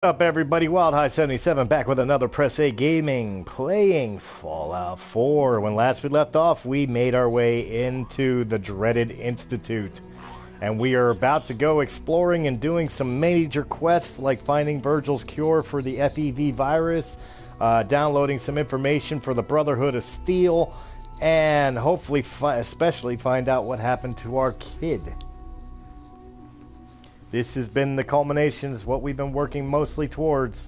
Up everybody, Wyldehigh77 back with another Press A Gaming, playing Fallout 4. When last we left off, we made our way into the dreaded Institute. And we are about to go exploring and doing some major quests like finding Virgil's cure for the FEV virus, downloading some information for the Brotherhood of Steel, and hopefully especially find out what happened to our kid. This has been the culmination, is what we've been working mostly towards.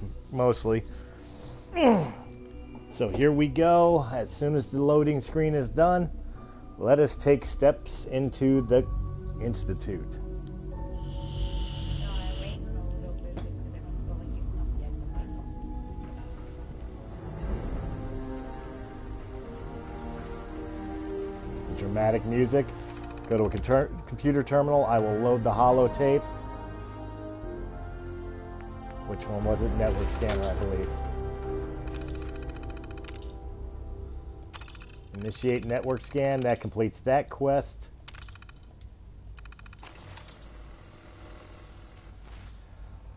So here we go. As soon as the loading screen is done, let us take steps into the Institute. Dramatic music. Go to a computer terminal. I will load the holotape. Which one was it? Network scanner, I believe. Initiate network scan. That completes that quest.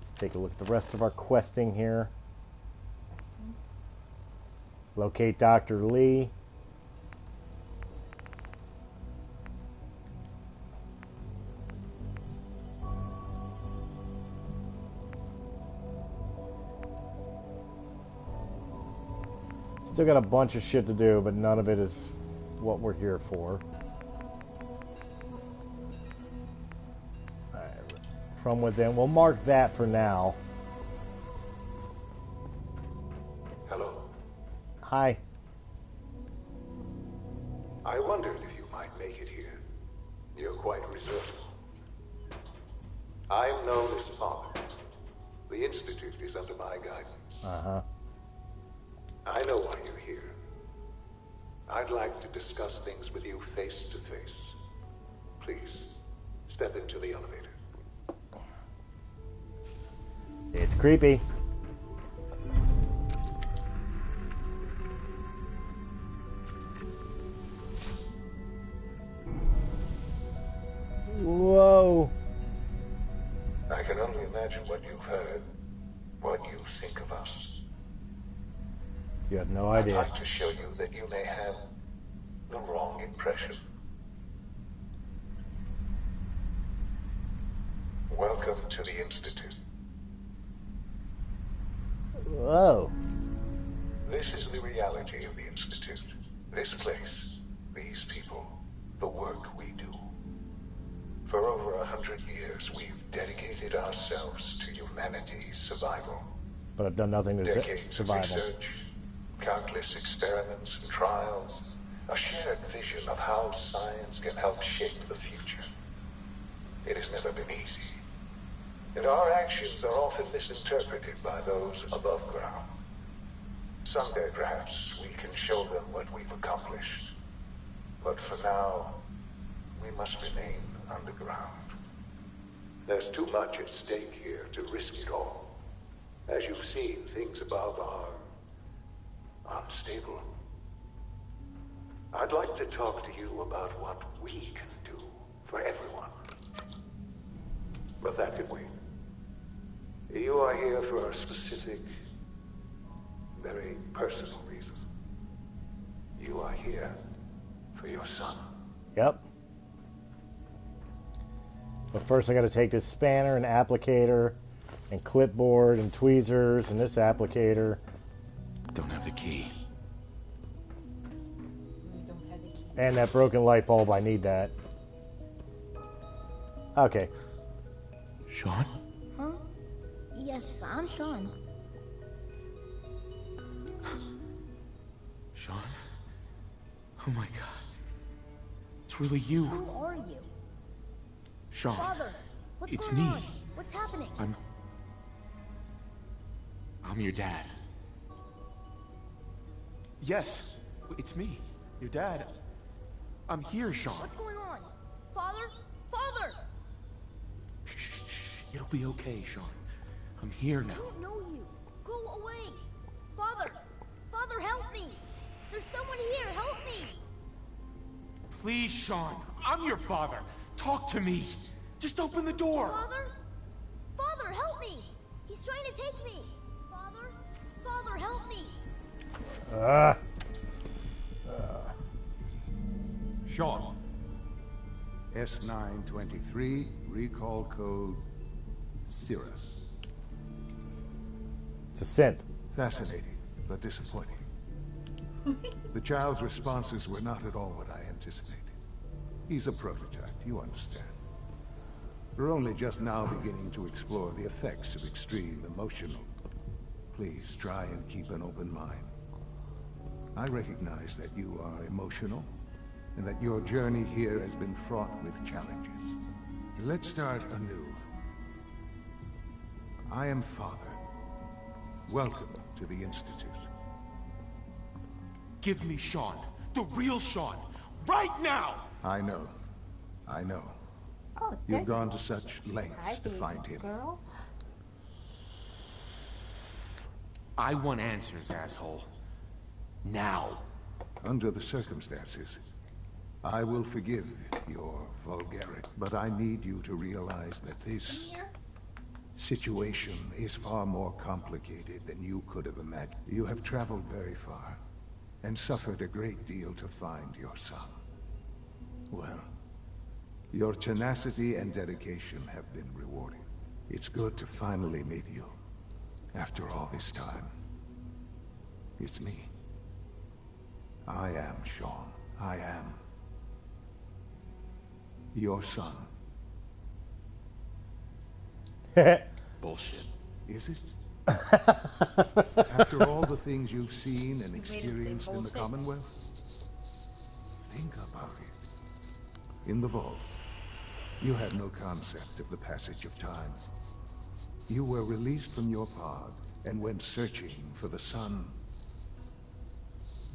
Let's take a look at the rest of our questing here. Locate Dr. Lee. Still got a bunch of shit to do, but none of it is what we're here for. Alright, from within. We'll mark that for now. Hello. Hi. I wondered if you might make it here. You're quite resourceful. I'm known as Father. The Institute is under my guidance. Uh-huh. I know why you're here. I'd like to discuss things with you face to face. Please, step into the elevator. It's creepy. Whoa. I can only imagine what you've heard, what you think of us. You have no idea. I'd like to show you that you may have the wrong impression. Welcome to the Institute. Whoa. This is the reality of the Institute. This place, these people, the work we do. For over 100 years, we've dedicated ourselves to humanity's survival. But I've done nothing to Decades of survival. research, countless experiments and trials, a shared vision of how science can help shape the future. It has never been easy, and our actions are often misinterpreted by those above ground. Someday, perhaps, we can show them what we've accomplished. But for now, we must remain underground. There's too much at stake here to risk it all. As you've seen, things above are unstable. I'd like to talk to you about what we can do for everyone. But that can wait. You are here for a specific, very personal reason. You are here for your son. Yep. But first I gotta take this spanner and applicator and clipboard and tweezers and this applicator. Don't have the key. And that broken light bulb, I need that. Okay. Shawn? Huh? Yes, I'm Shawn. Shawn? Oh my god. It's really you. Who are you? Shawn. Father, what's It's going me. on? What's happening? I'm your dad. Yes, it's me, your dad. I'm here, Shawn. What's going on? Father? Father! Shh. It'll be okay, Shawn. I'm here I now. don't know you. Go away. Father! Father, help me! There's someone here, help me! Please, Shawn. I'm your father. Talk to me. Just open the door. Father? Father, help me! He's trying to take me. Father? Father, help me. Shawn. S923, recall code Cirrus. It's a synth. Fascinating, but disappointing. The child's responses were not at all what I anticipated. He's a prototype, you understand. We're only just now beginning to explore the effects of extreme emotional. Please try and keep an open mind. I recognize that you are emotional, and that your journey here has been fraught with challenges. Let's start anew. I am Father. Welcome to the Institute. Give me Shawn. The real Shawn. Right now! I know. I know. Oh, You've gone to such lengths to find him. Girl. I want answers, asshole. Now. Under the circumstances, I will forgive your vulgarity, but I need you to realize that this situation is far more complicated than you could have imagined. You have traveled very far, and suffered a great deal to find your son. Well, your tenacity and dedication have been rewarding. It's good to finally meet you, after all this time. It's me. I am Shawn. I am your son. Bullshit. Is it? After all the things you've seen and experienced in the Commonwealth? Think about it. In the vault, you had no concept of the passage of time. You were released from your pod and went searching for the son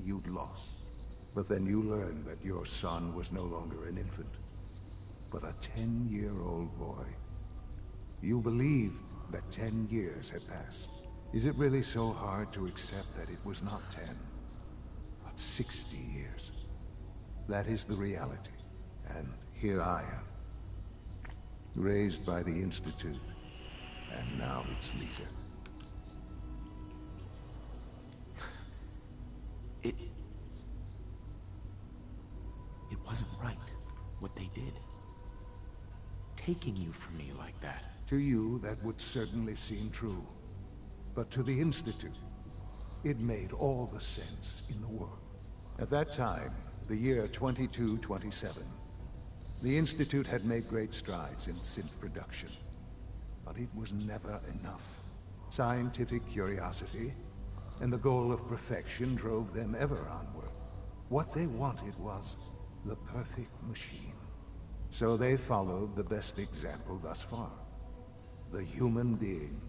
you'd lost. But then you learned that your son was no longer an infant, but a 10-year-old boy. You believed that 10 years had passed. Is it really so hard to accept that it was not 10, but 60 years? That is the reality. And here I am, raised by the Institute, and now its leader. It wasn't right, what they did. Taking you from me like that. To you, that would certainly seem true. But to the Institute, it made all the sense in the world. At that time, the year 2227, the Institute had made great strides in synth production. But it was never enough. Scientific curiosity and the goal of perfection drove them ever onward. What they wanted was the perfect machine. So they followed the best example thus far. The human being.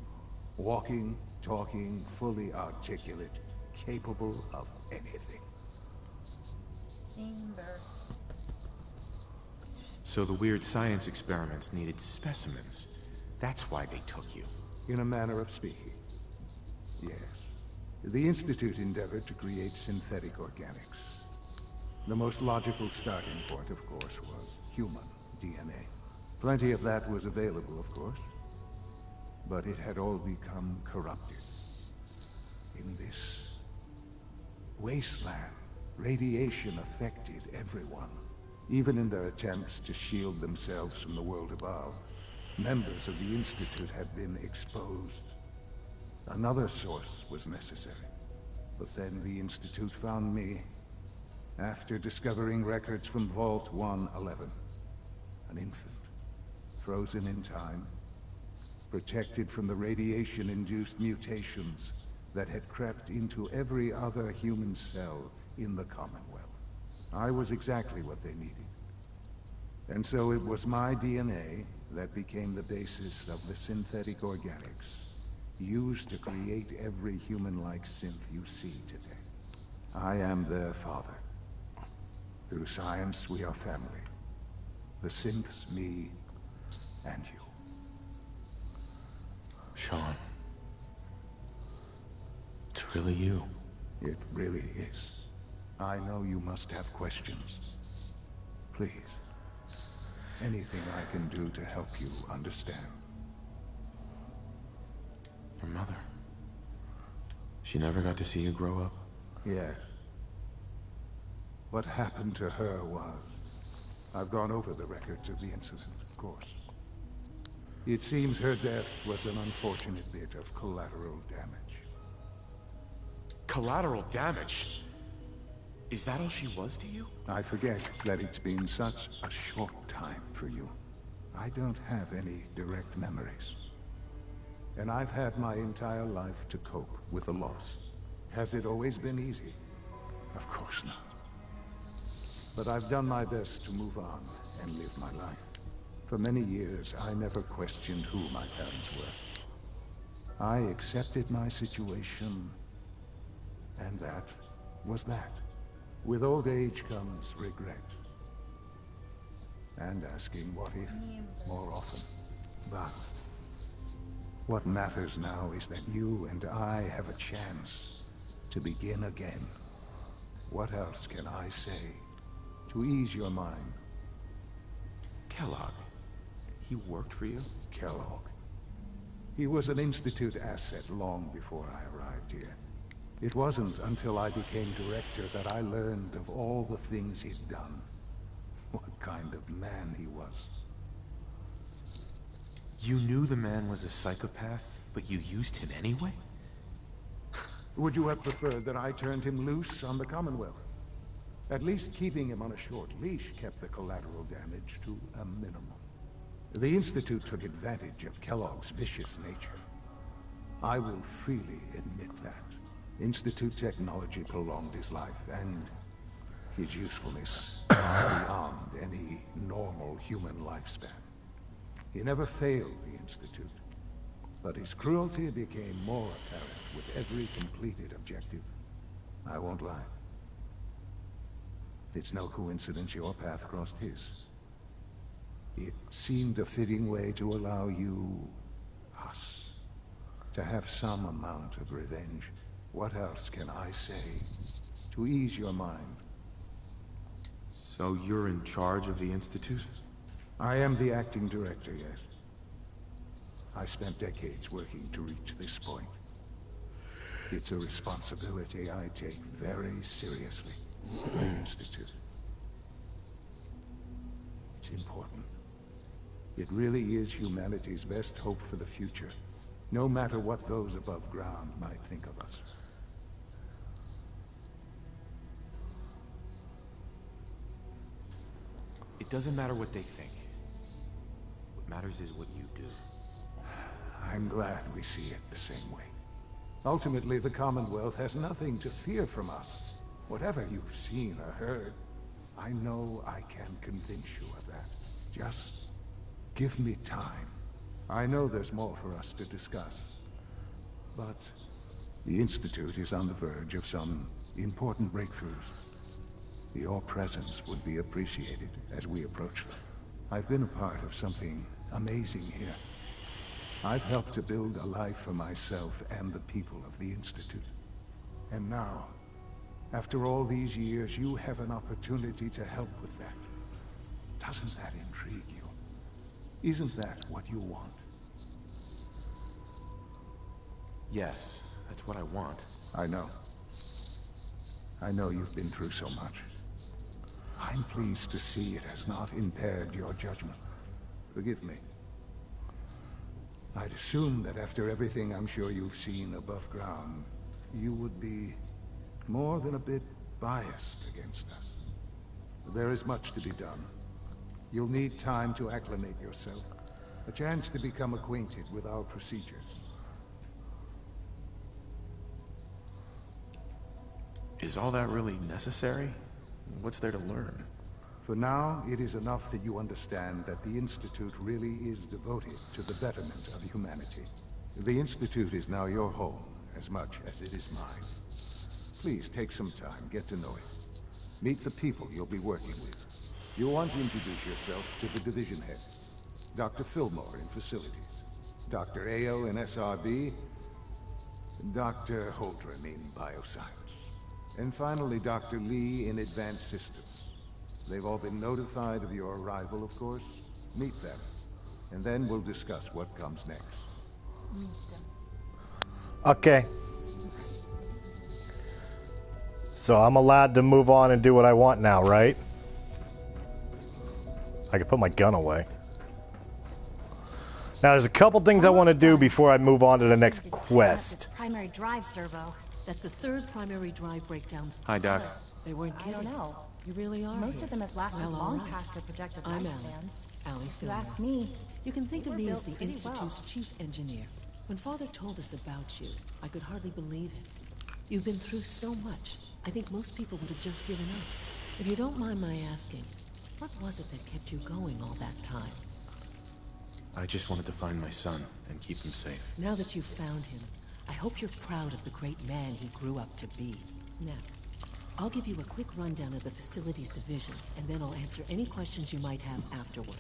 Walking, talking, fully articulate, capable of anything. So the weird science experiments needed specimens. That's why they took you. In a manner of speaking. Yes. The Institute endeavored to create synthetic organics. The most logical starting point, of course, was human DNA. Plenty of that was available, of course. But it had all become corrupted. In this wasteland, radiation affected everyone. Even in their attempts to shield themselves from the world above, members of the Institute had been exposed. Another source was necessary. But then the Institute found me after discovering records from Vault 111. An infant, frozen in time, protected from the radiation-induced mutations that had crept into every other human cell in the Commonwealth. I was exactly what they needed. And so it was my DNA that became the basis of the synthetic organics used to create every human-like synth you see today. I am their father. Through science, we are family. The synths, me, and you. Shawn. It's really you. It really is. I know you must have questions. Please. Anything I can do to help you understand. Your mother. She never got to see you grow up? Yes. What happened to her was... I've gone over the records of the incident, of course. It seems her death was an unfortunate bit of collateral damage. Collateral damage? Is that all she was to you? I forget that it's been such a short time for you. I don't have any direct memories. And I've had my entire life to cope with the loss. Has it always been easy? Of course not. But I've done my best to move on and live my life. For many years, I never questioned who my parents were. I accepted my situation, and that was that. With old age comes regret. And asking what if more often. But what matters now is that you and I have a chance to begin again. What else can I say to ease your mind? Kellogg. He worked for you? Kellogg. He was an Institute asset long before I arrived here. It wasn't until I became director that I learned of all the things he'd done. What kind of man he was. You knew the man was a psychopath, but you used him anyway? Would you have preferred that I turned him loose on the Commonwealth? At least keeping him on a short leash kept the collateral damage to a minimum. The Institute took advantage of Kellogg's vicious nature. I will freely admit that. Institute technology prolonged his life, and his usefulness beyond any normal human lifespan. He never failed the Institute, but his cruelty became more apparent with every completed objective. I won't lie. It's no coincidence your path crossed his. It seemed a fitting way to allow you, us, to have some amount of revenge. What else can I say to ease your mind? So you're in charge of the Institute? I am the acting director, yes. I spent decades working to reach this point. It's a responsibility I take very seriously. The Institute. It's important. It really is humanity's best hope for the future, no matter what those above ground might think of us. It doesn't matter what they think. What matters is what you do. I'm glad we see it the same way. Ultimately, the Commonwealth has nothing to fear from us. Whatever you've seen or heard, I know I can convince you of that. Just give me time. I know there's more for us to discuss. But the Institute is on the verge of some important breakthroughs. Your presence would be appreciated as we approach them. I've been a part of something amazing here. I've helped to build a life for myself and the people of the Institute. And now, after all these years, you have an opportunity to help with that. Doesn't that intrigue you? Isn't that what you want? Yes, that's what I want. I know. I know you've been through so much. I'm pleased to see it has not impaired your judgment. Forgive me. I'd assume that after everything I'm sure you've seen above ground, you would be more than a bit biased against us. There is much to be done. You'll need time to acclimate yourself, a chance to become acquainted with our procedures. Is all that really necessary? What's there to learn? For now, it is enough that you understand that the Institute really is devoted to the betterment of humanity. The Institute is now your home, as much as it is mine. Please take some time, get to know it. Meet the people you'll be working with. You'll want to introduce yourself to the division heads. Dr. Fillmore in Facilities, Dr. Ayo in SRB, and Dr. Holdren in Bioscience. And finally, Dr. Lee in Advanced Systems. They've all been notified of your arrival, of course. Meet them, and then we'll discuss what comes next. Meet them. Okay. So I'm allowed to move on and do what I want now, right? I can put my gun away. Now, there's a couple things I want to do before I move on to the next quest. Primary drive servo. That's the third primary drive breakdown. Hi, Doc. They weren't I kidding. don't know. You really are. Most of them have lasted Well, long all right. past their projected I'm lifespans. Allie If you Fillmore. ask me, You can think They of were me as built the pretty Institute's well. chief engineer. When Father told us about you, I could hardly believe it. You've been through so much. I think most people would have just given up. If you don't mind my asking, what was it that kept you going all that time? I just wanted to find my son and keep him safe. Now that you've found him, I hope you're proud of the great man he grew up to be. Now, I'll give you a quick rundown of the facilities division, and then I'll answer any questions you might have afterward.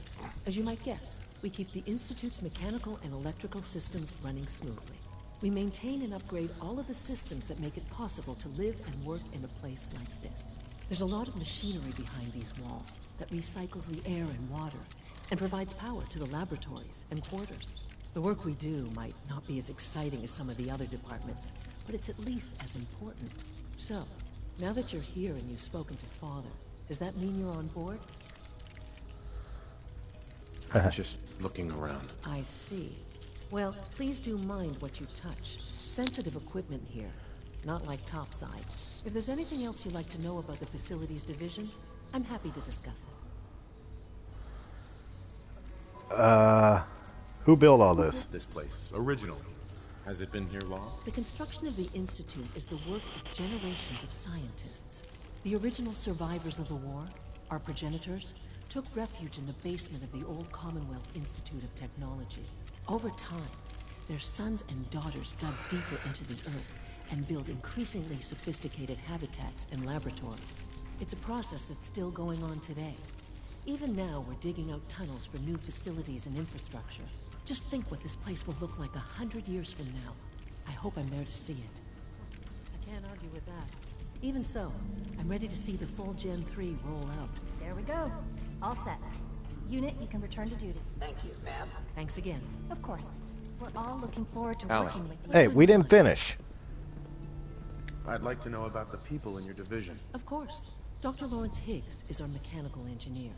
As you might guess, we keep the Institute's mechanical and electrical systems running smoothly. We maintain and upgrade all of the systems that make it possible to live and work in a place like this. There's a lot of machinery behind these walls that recycles the air and water, and provides power to the laboratories and quarters. The work we do might not be as exciting as some of the other departments, but it's at least as important. So, now that you're here and you've spoken to Father, does that mean you're on board? Just looking around. I see. Well, please do mind what you touch. Sensitive equipment here, not like topside. If there's anything else you'd like to know about the facilities division, I'm happy to discuss it. Who built all this? This place, originally. Has it been here long? The construction of the Institute is the work of generations of scientists. The original survivors of the war, our progenitors, took refuge in the basement of the old Commonwealth Institute of Technology. Over time, their sons and daughters dug deeper into the earth and built increasingly sophisticated habitats and laboratories. It's a process that's still going on today. Even now, we're digging out tunnels for new facilities and infrastructure. Just think what this place will look like 100 years from now. I hope I'm there to see it. I can't argue with that. Even so, I'm ready to see the full Gen 3 roll out. There we go. All set. Unit, you can return to duty. Thank you, ma'am. Thanks again. Of course. We're all looking forward to Allie. working with you. Hey, we didn't finish. I'd like to know about the people in your division. Of course. Dr. Lawrence Higgs is our mechanical engineer.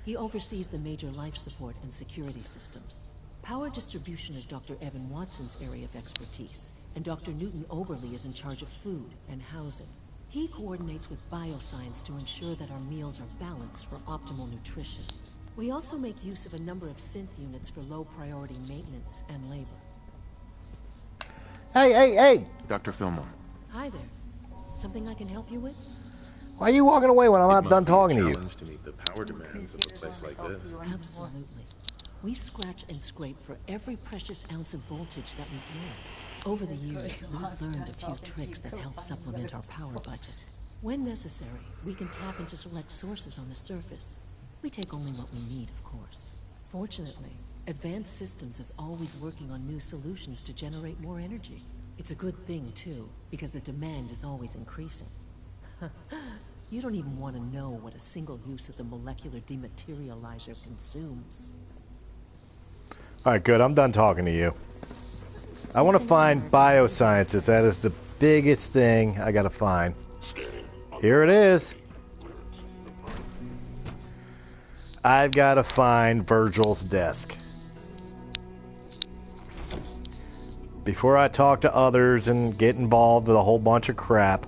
He oversees the major life support and security systems. Power distribution is Dr. Evan Watson's area of expertise, and Dr. Newton Oberly is in charge of food and housing. He coordinates with bioscience to ensure that our meals are balanced for optimal nutrition. We also make use of a number of synth units for low-priority maintenance and labor. Hey! Dr. Fillmore. Hi there. Something I can help you with? Why are you walking away when I'm It not must done be a talking to you? challenge to meet the power demands of a place like this. Absolutely. We scratch and scrape for every precious ounce of voltage that we can. Over the years, we've learned a few tricks that help supplement our power budget. When necessary, we can tap into select sources on the surface. We take only what we need, of course. Fortunately, Advanced Systems is always working on new solutions to generate more energy. It's a good thing, too, because the demand is always increasing. You don't even want to know what a single use of the molecular dematerializer consumes. Alright, good. I'm done talking to you. I want to find biosciences. That is the biggest thing I gotta find. Here it is. I've got to find Virgil's desk. Before I talk to others and get involved with a whole bunch of crap.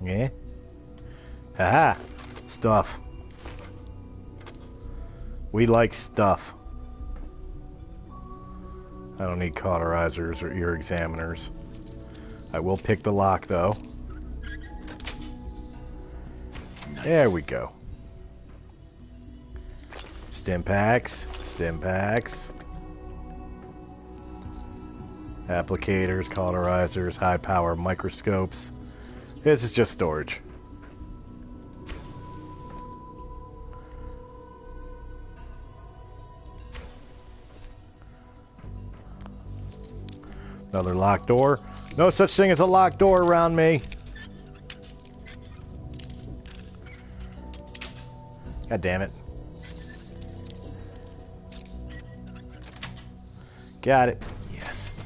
Yeah. Aha. Stuff. We like stuff. I don't need cauterizers or ear examiners. I will pick the lock, though. Nice. There we go. Stim packs. Stim packs. Applicators, cauterizers, high power microscopes. This is just storage. Another locked door. No such thing as a locked door around me. God damn it. Got it. Yes.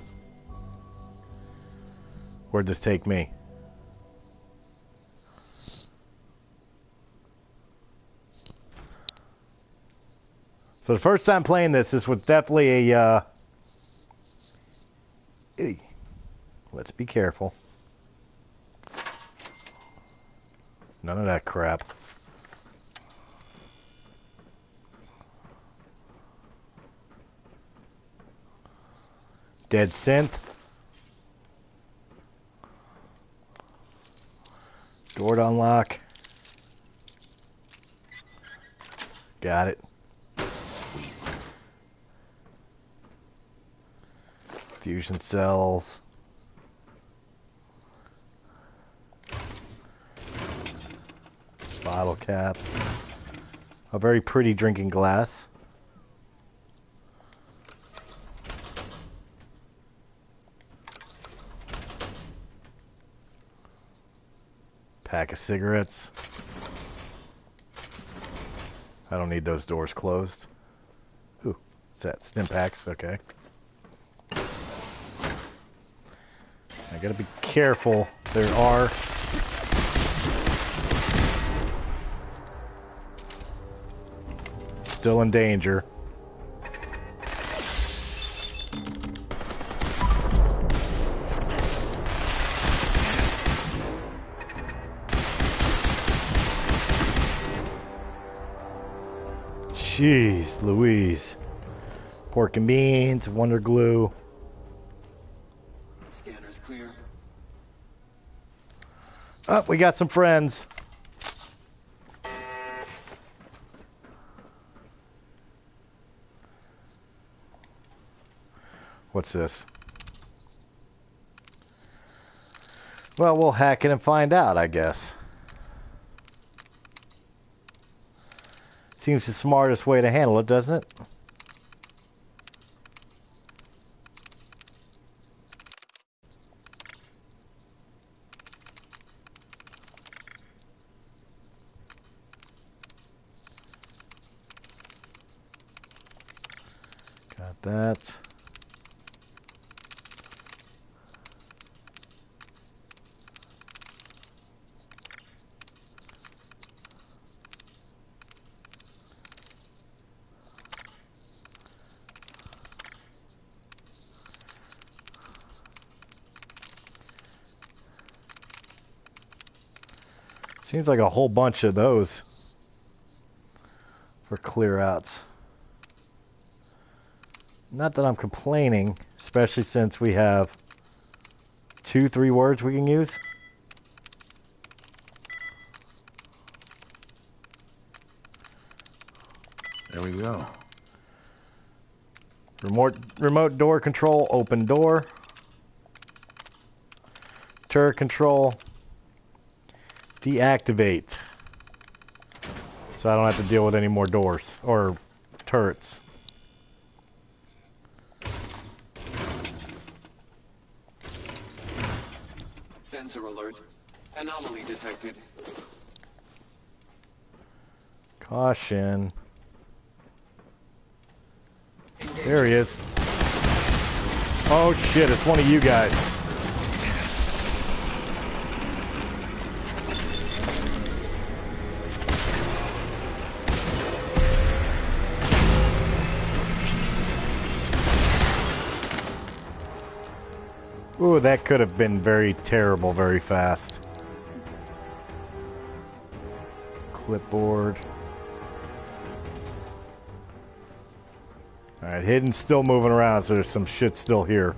Where'd this take me? So the first time playing this was definitely a, let's be careful. None of that crap. Dead synth. Door to unlock. Got it. Sweet. Fusion cells. Bottle caps. A very pretty drinking glass. Pack of cigarettes. I don't need those doors closed. Ooh, what's that? Stim packs, okay. I gotta be careful. There are still in danger. Jeez Louise. Pork and beans, Wonder Glue. Scanner's clear. Oh, we got some friends. What's this? Well, we'll hack it and find out, I guess. Seems the smartest way to handle it, doesn't it? Got that. Seems like a whole bunch of those for clear outs. Not that I'm complaining, especially since we have 2-3 words we can use. There we go. Remote door control, open door. Turret control. Deactivate. So I don't have to deal with any more doors or turrets. Sensor alert. Anomaly detected. Caution. There he is. Oh shit, it's one of you guys. Ooh, that could have been very terrible very fast. Clipboard. Alright, hidden's still moving around, so there's some shit still here.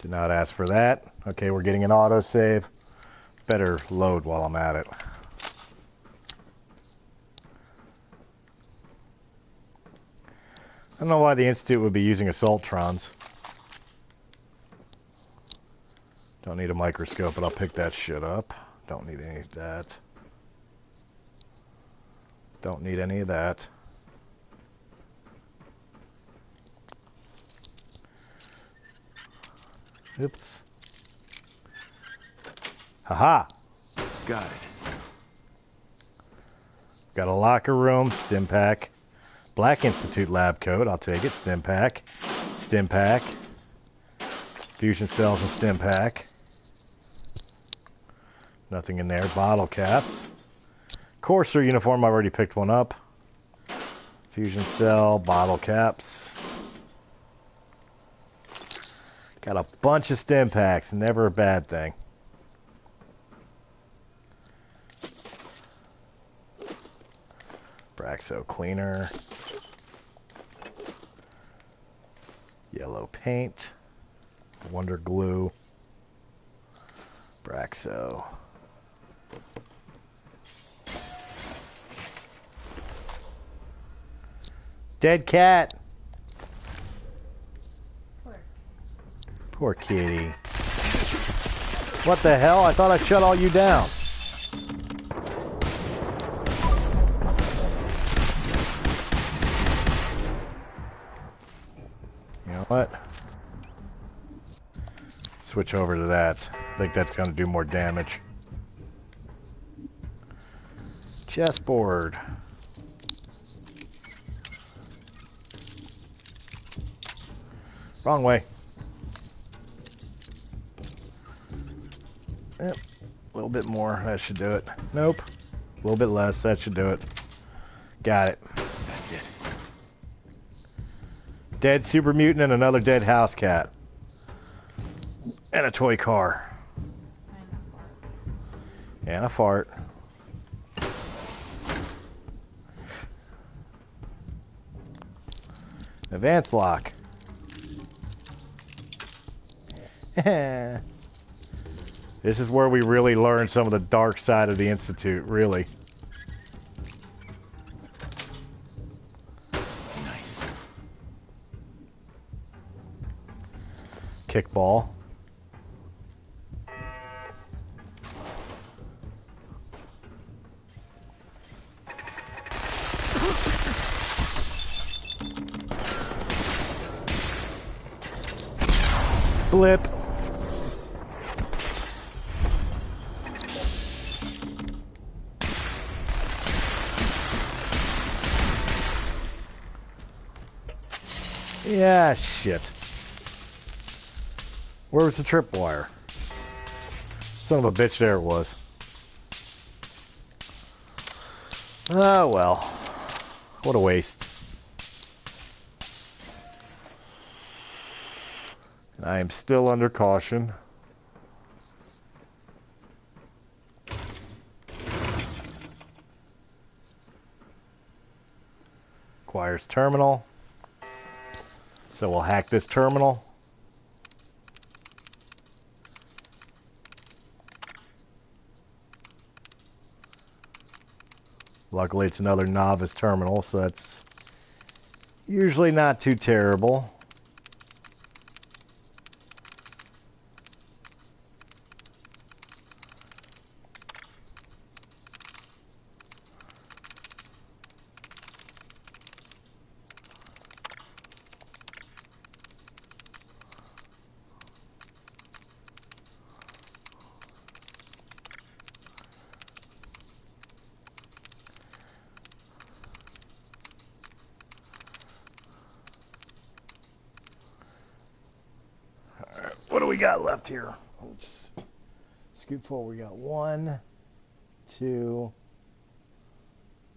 Did not ask for that. Okay, we're getting an autosave. Better load while I'm at it. I don't know why the Institute would be using assaultrons. Don't need a microscope, but I'll pick that shit up. Don't need any of that. Don't need any of that. Oops. Haha. Got it. Got a locker room, stim pack. Black Institute lab coat, I'll take it. Stim pack. Stim pack. Fusion cells and stim pack. Nothing in there. Bottle caps. Courser uniform, I already picked one up. Fusion cell, bottle caps. Got a bunch of stim packs, never a bad thing. Braxo cleaner. Yellow paint. Wonder glue. Braxo. Dead cat. Poor kitty. What the hell? I thought I shut all you down. You know what? Switch over to that. I think that's going to do more damage. Chessboard. Wrong way. Yep. A little bit more. That should do it. Nope. A little bit less. That should do it. Got it. That's it. Dead super mutant and another dead house cat. And a toy car. And a fart. Advance lock. This is where we really learn some of the dark side of the Institute, really. Nice. Kickball. Blip. Yeah, shit. Where was the tripwire? Son of a bitch, there it was. Oh, well. What a waste. I am still under caution. Requires terminal. So we'll hack this terminal. Luckily, it's another novice terminal, so that's usually not too terrible. What do we got left here? Let's scoot forward. We got 1, 2.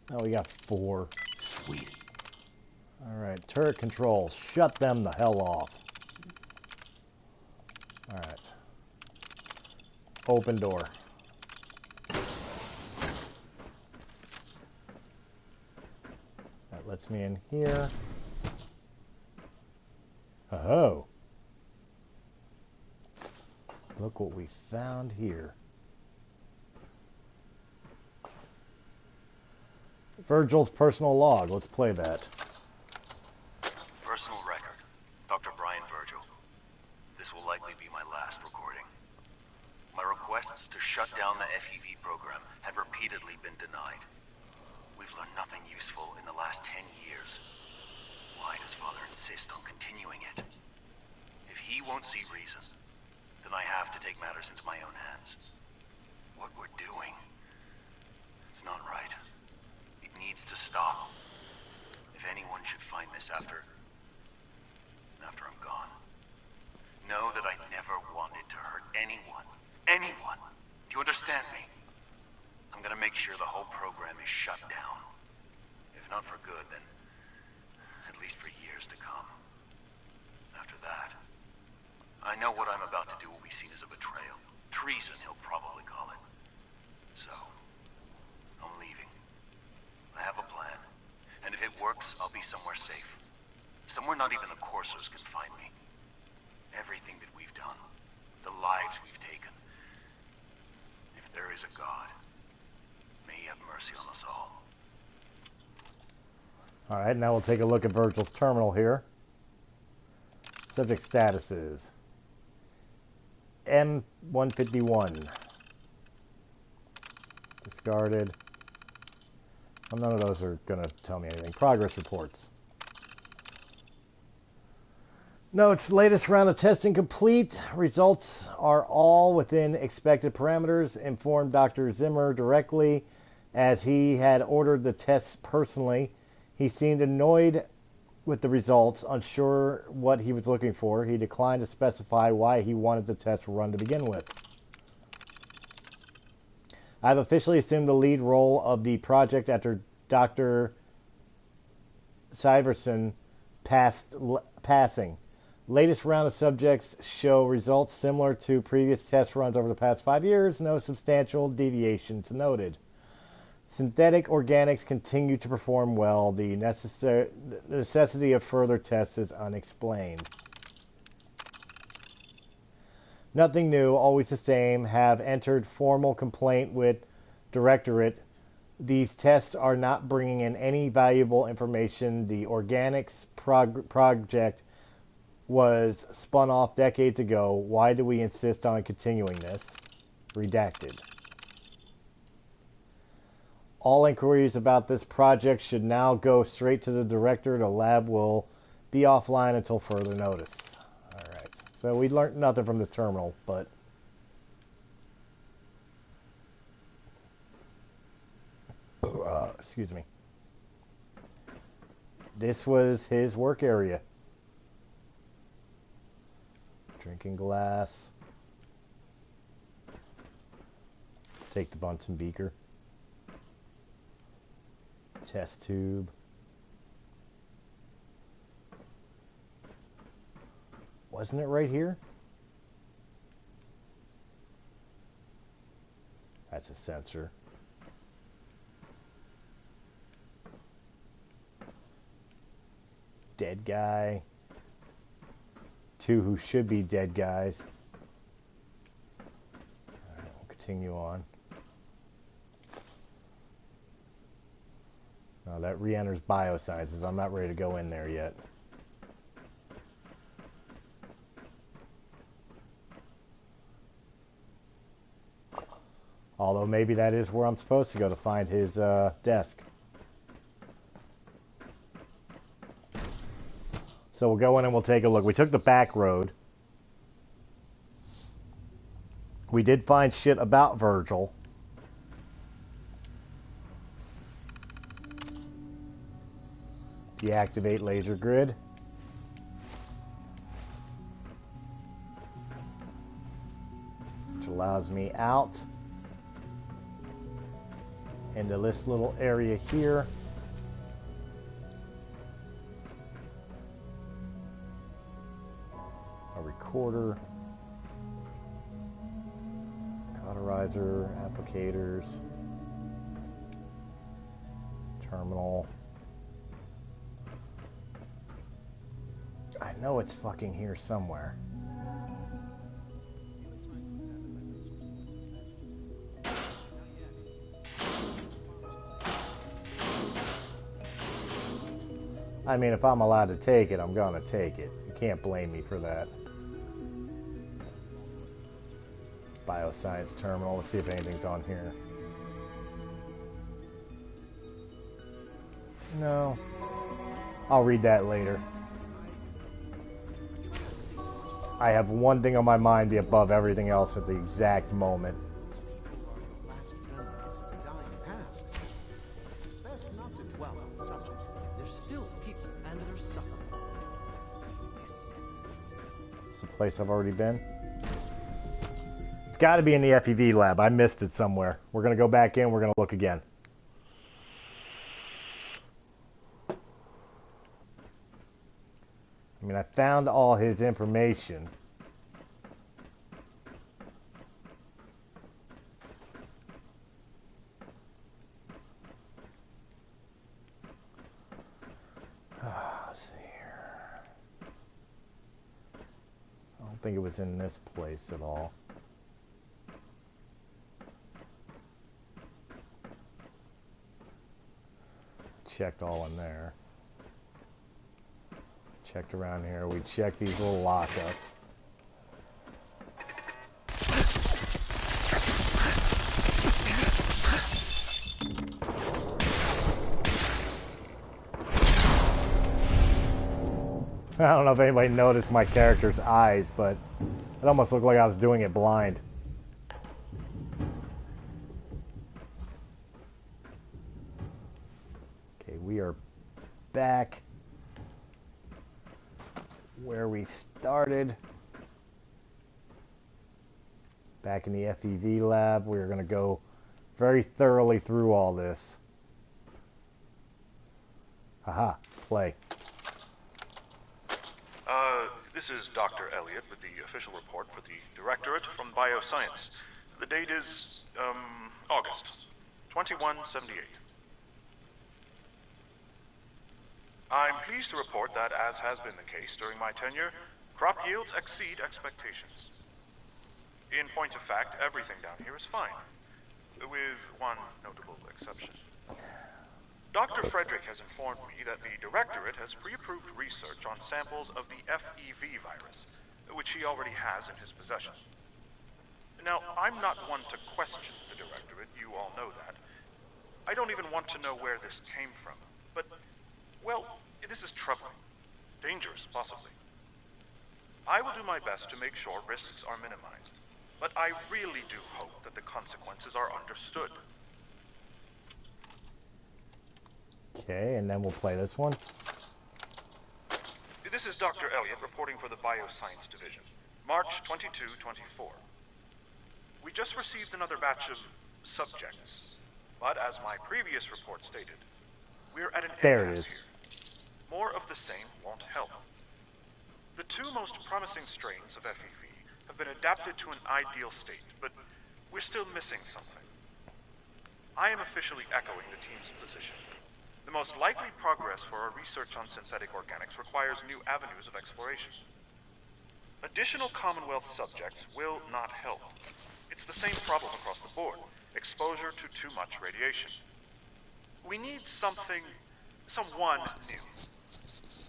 Now we got 4. Sweet. Alright, turret controls. Shut them the hell off. Alright. Open door. That lets me in here. Oh. Look what we found here. Virgil's personal log. Let's play that. Personal record. Dr. Brian Virgil. This will likely be my last recording. My requests to shut down the FEV program had repeatedly been denied. We've learned nothing reason, then I have to take matters into my own hands. What we're doing, it's not right. It needs to stop. If anyone should find this after I'm gone, know that I never wanted to hurt anyone. Anyone! Do you understand me? I'm gonna make sure the whole program is shut down. If not for good, then at least for years to come. After that, I know what I'm about to do will be seen as a betrayal. Treason, he'll probably call it. So, I'm leaving. I have a plan. And if it works, I'll be somewhere safe. Somewhere not even the Corsairs can find me. Everything that we've done, the lives we've taken. If there is a God, may he have mercy on us all. Alright, now we'll take a look at Virgil's terminal here. Subject statuses. M151. Discarded. Well, none of those are going to tell me anything. Progress reports. Notes, latest round of testing complete. Results are all within expected parameters. Informed Dr. Zimmer directly as he had ordered the tests personally. He seemed annoyed with the results, unsure what he was looking for. He declined to specify why he wanted the test run to begin with. I've officially assumed the lead role of the project after Dr. Syverson passing. Latest round of subjects show results similar to previous test runs over the past 5 years. No substantial deviations noted. Synthetic organics continue to perform well. The necessity of further tests is unexplained. Nothing new, always the same. Have entered formal complaint with Directorate. These tests are not bringing in any valuable information. The organics project was spun off decades ago. Why do we insist on continuing this? Redacted. All inquiries about this project should now go straight to the director. The lab will be offline until further notice. Alright, so we learned nothing from this terminal, but... excuse me. This was his work area. Drinking glass. Take the Bunsen beaker. Test tube. Wasn't it right here? That's a sensor. Dead guy. Two who should be dead guys. Alright, we'll continue on. Oh, that re-enters biosciences. I'm not ready to go in there yet. Although maybe that is where I'm supposed to go to find his desk. So we'll go in and we'll take a look. We took the back road. We did find shit about Virgil. Deactivate laser grid. Which allows me out into this little area here. A recorder. Cauterizer, applicators. Terminal. I know it's fucking here somewhere. I mean, if I'm allowed to take it, I'm gonna take it. You can't blame me for that. Bioscience terminal. Let's see if anything's on here. No. I'll read that later. I have one thing on my mind be above everything else at the exact moment. People are the last remnants of the dying past. It's best not to dwell on the subject. There's still people and they're suffering. It's a place I've already been. It's got to be in the FEV lab. I missed it somewhere. We're going to go back in. We're going to look again. I mean, I found all his information. Let's see here. I don't think it was in this place at all. Checked all in there. Checked around here. We checked these little lockups. I don't know if anybody noticed my character's eyes, but it almost looked like I was doing it blind. Okay, we are back where we started. Back in the FEV lab. We're going to go very thoroughly through all this. Aha, play. This is Dr. Elliot with the official report for the Directorate from Bioscience. The date is, August 2178. I'm pleased to report that, as has been the case during my tenure, crop yields exceed expectations. In point of fact, everything down here is fine, with one notable exception. Dr. Frederick has informed me that the Directorate has pre-approved research on samples of the FEV virus, which he already has in his possession. Now, I'm not one to question the Directorate, you all know that. I don't even want to know where this came from, but, well, this is troubling. Dangerous, possibly. I will do my best to make sure risks are minimized, but I really do hope that the consequences are understood. Okay, and then we'll play this one. This is Dr. Elliot reporting for the Bioscience Division, March 22-24. We just received another batch of subjects, but as my previous report stated, we're at an impasse here. More of the same won't help. The two most promising strains of FEV have been adapted to an ideal state, but we're still missing something. I am officially echoing the team's position. The most likely progress for our research on synthetic organics requires new avenues of exploration. Additional Commonwealth subjects will not help. It's the same problem across the board, exposure to too much radiation. We need someone new.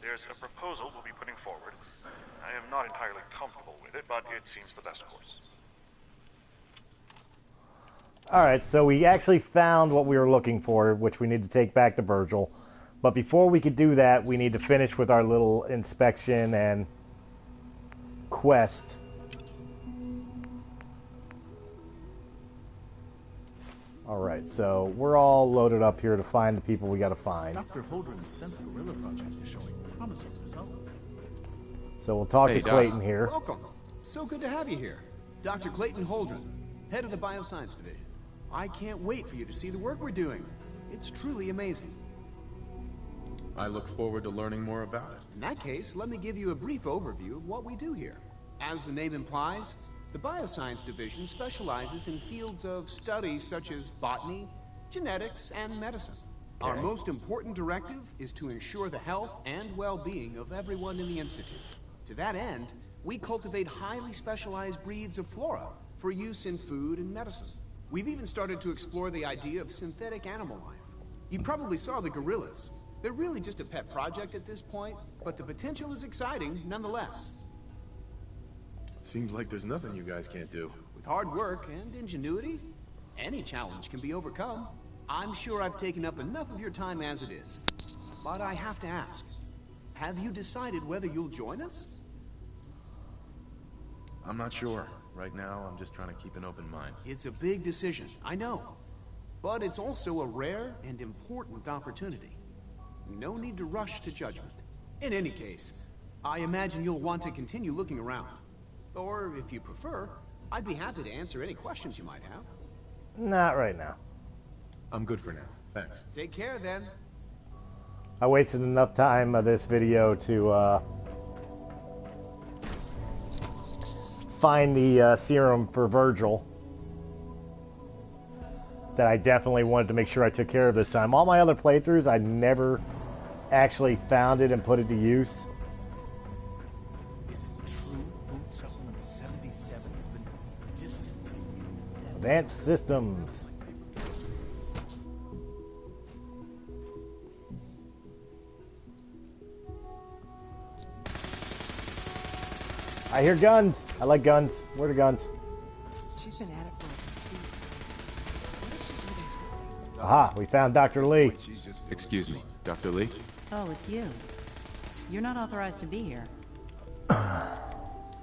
There's a proposal we'll be putting forward. I am not entirely comfortable with it, but it seems the best course. Alright, so we actually found what we were looking for, which we need to take back to Virgil. But before we could do that, we need to finish with our little inspection and quest. Alright, so we're all loaded up here to find the people we gotta find. Dr. Holdren's Synth Gorilla project is showing promising results. So we'll talk to Clayton here. Welcome. So good to have you here. Dr. Clayton Holdren, head of the Bioscience Division. I can't wait for you to see the work we're doing. It's truly amazing. I look forward to learning more about it. In that case, let me give you a brief overview of what we do here. As the name implies, the Bioscience Division specializes in fields of study such as botany, genetics, and medicine. Our most important directive is to ensure the health and well-being of everyone in the Institute. To that end, we cultivate highly specialized breeds of flora for use in food and medicine. We've even started to explore the idea of synthetic animal life. You probably saw the gorillas. They're really just a pet project at this point, but the potential is exciting nonetheless. Seems like there's nothing you guys can't do. With hard work and ingenuity, any challenge can be overcome. I'm sure I've taken up enough of your time as it is. But I have to ask, have you decided whether you'll join us? I'm not sure. Right now, I'm just trying to keep an open mind. It's a big decision, I know. But it's also a rare and important opportunity. No need to rush to judgment. In any case, I imagine you'll want to continue looking around. Or, if you prefer, I'd be happy to answer any questions you might have. Not right now. I'm good for now. Thanks. Take care, then. I wasted enough time of this video to find the serum for Virgil that I definitely wanted to make sure I took care of this time. All my other playthroughs, I never actually found it and put it to use. Is it true food supplement 77 has been discontinued? Advanced systems. I hear guns. I like guns. Where are the guns? She's been at it for like 2 years. What is she even testing? Aha, we found Dr. Lee. Excuse me, Dr. Lee? Oh, it's you. You're not authorized to be here.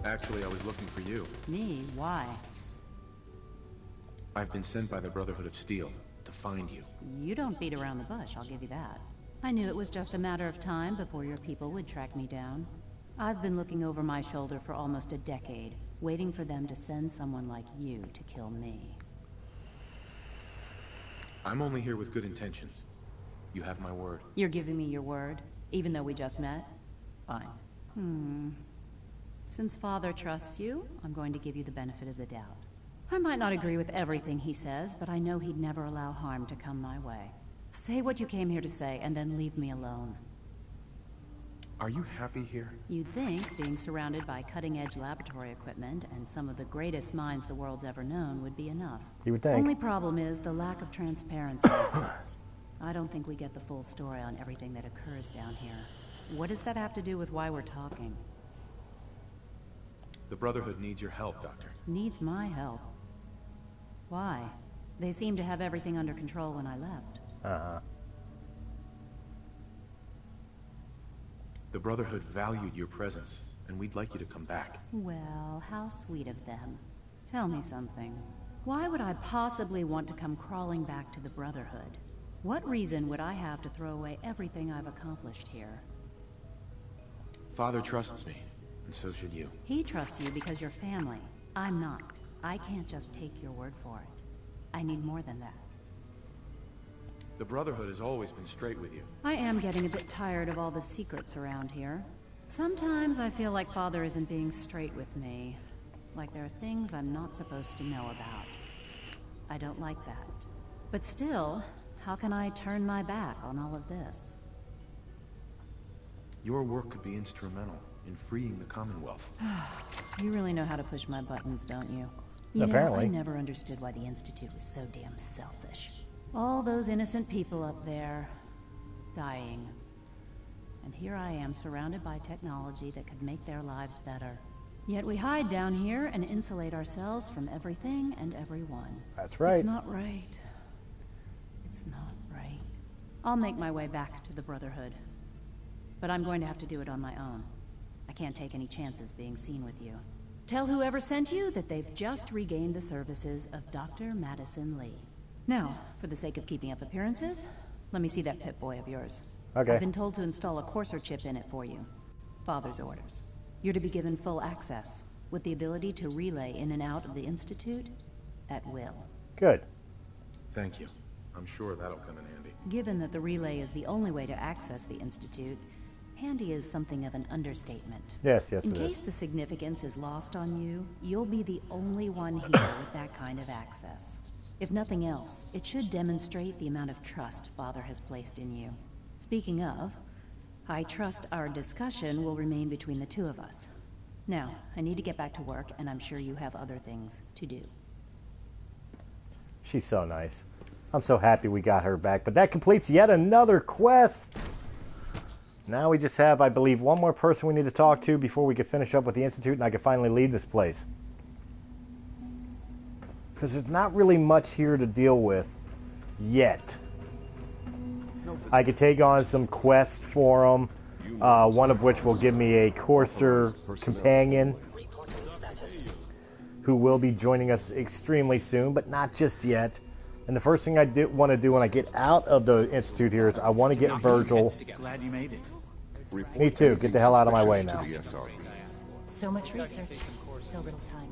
Actually, I was looking for you. Me? Why? I've been sent by the Brotherhood of Steel to find you. You don't beat around the bush, I'll give you that. I knew it was just a matter of time before your people would track me down. I've been looking over my shoulder for almost a decade, waiting for them to send someone like you to kill me. I'm only here with good intentions. You have my word. You're giving me your word, even though we just met? Fine. Since Father trusts you, I'm going to give you the benefit of the doubt. I might not agree with everything he says, but I know he'd never allow harm to come my way. Say what you came here to say, and then leave me alone. Are you happy here? You'd think being surrounded by cutting-edge laboratory equipment and some of the greatest minds the world's ever known would be enough. You would think. Only problem is the lack of transparency. I don't think we get the full story on everything that occurs down here. What does that have to do with why we're talking? The Brotherhood needs your help, Doctor. Needs my help. Why? They seemed to have everything under control when I left. Uh-huh. The Brotherhood valued your presence, and we'd like you to come back. Well, how sweet of them. Tell me something. Why would I possibly want to come crawling back to the Brotherhood? What reason would I have to throw away everything I've accomplished here? Father trusts me, and so should you. He trusts you because you're family. I'm not. I can't just take your word for it. I need more than that. The Brotherhood has always been straight with you. I am getting a bit tired of all the secrets around here. Sometimes I feel like Father isn't being straight with me. Like there are things I'm not supposed to know about. I don't like that. But still, how can I turn my back on all of this? Your work could be instrumental in freeing the Commonwealth. You really know how to push my buttons, don't you? You Apparently. know, I never understood why the Institute was so damn selfish. All those innocent people up there, dying. And here I am, surrounded by technology that could make their lives better. Yet we hide down here and insulate ourselves from everything and everyone. That's right. It's not right. It's not right. I'll make my way back to the Brotherhood. But I'm going to have to do it on my own. I can't take any chances being seen with you. Tell whoever sent you that they've just regained the services of Dr. Madison Lee. Now, for the sake of keeping up appearances, let me see that Pip-Boy of yours. Okay. I've been told to install a courser chip in it for you. Father's orders. You're to be given full access, with the ability to relay in and out of the Institute at will. Good. Thank you. I'm sure that'll come in handy. Given that the relay is the only way to access the Institute, handy is something of an understatement. Yes, In it is. case the significance is lost on you, you'll be the only one here with that kind of access. If nothing else, it should demonstrate the amount of trust Father has placed in you. Speaking of, I trust our discussion will remain between the two of us. Now, I need to get back to work, and I'm sure you have other things to do. She's so nice. I'm so happy we got her back. But that completes yet another quest. Now we just have, I believe, one more person we need to talk to before we can finish up with the Institute and I can finally leave this place. Because there's not really much here to deal with yet. I could take on some quests for them, one of which will give me a courser companion. Reporting status. who will be joining us extremely soon, but not just yet. And the first thing I want to do when I get out of the Institute here is I want to get Virgil. Glad you made it. Me too. Get the hell out of my way now. So much research, so little time.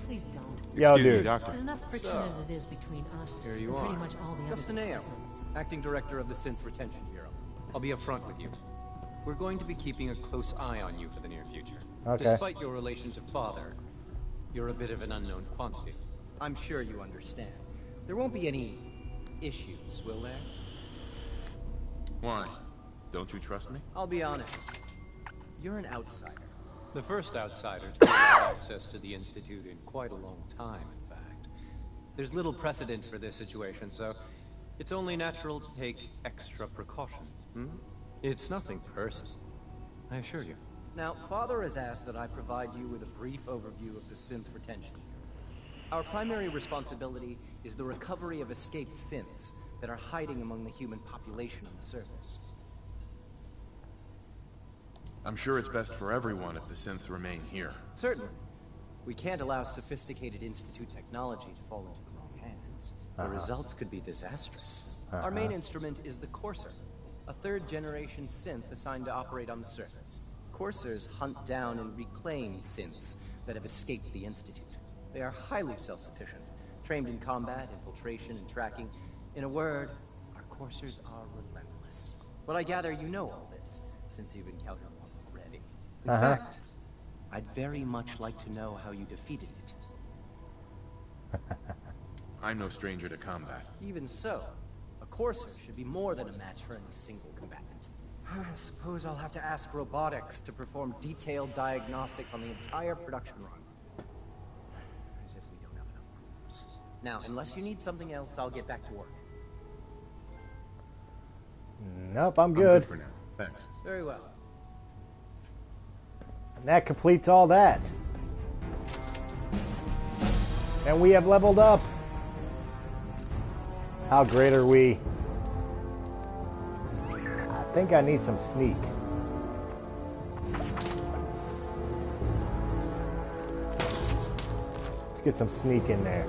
Please don't. Yo, Excuse me, dude. Doctor. There's enough friction as it is between us Here you and pretty are. much all the other Justin Ayo, departments. Acting Director of the Synth Retention Bureau. I'll be upfront with you. We're going to be keeping a close eye on you for the near future. Okay. Despite your relation to Father, you're a bit of an unknown quantity. I'm sure you understand. There won't be any issues, will there? Why? Don't you trust me? I'll be honest. You're an outsider. The first outsider to have access to the Institute in quite a long time, in fact. There's little precedent for this situation, so it's only natural to take extra precautions. It's nothing personal, I assure you. Now, Father has asked that I provide you with a brief overview of the synth retention. Our primary responsibility is the recovery of escaped synths that are hiding among the human population on the surface. I'm sure it's best for everyone if the synths remain here. Certainly. We can't allow sophisticated Institute technology to fall into the wrong hands. The results could be disastrous. Our main instrument is the Courser, a third-generation synth assigned to operate on the surface. Coursers hunt down and reclaim synths that have escaped the Institute. They are highly self-sufficient, trained in combat, infiltration, and tracking. In a word, our Coursers are relentless. But I gather you know all this, since you've encountered one already. In fact, I'd very much like to know how you defeated it. I'm no stranger to combat. Even so, a Courser should be more than a match for any single combatant. I suppose I'll have to ask robotics to perform detailed diagnostics on the entire production run. As if we don't have enough problems. Now, unless you need something else, I'll get back to work. Nope, I'm good. For now. Thanks. Very well. And that completes all that. And we have leveled up. How great are we? I think I need some sneak. Let's get some sneak in there.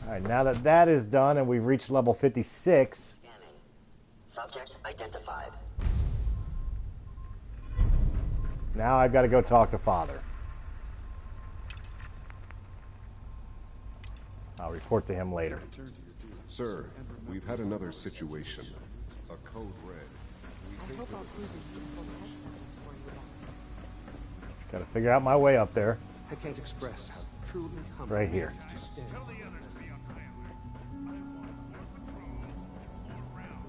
Alright, now that that is done and we've reached level 56. Scanning. Subject identified. Now I've got to go talk to Father. I'll report to him later. Sir, we've had another situation. A code red. I hope I'll prove a useful test setting for you then. Got to figure out my way up there. I can't express how truly humble Right here. it is to stand. Tell the others to be on high alert. I want more patrols all around.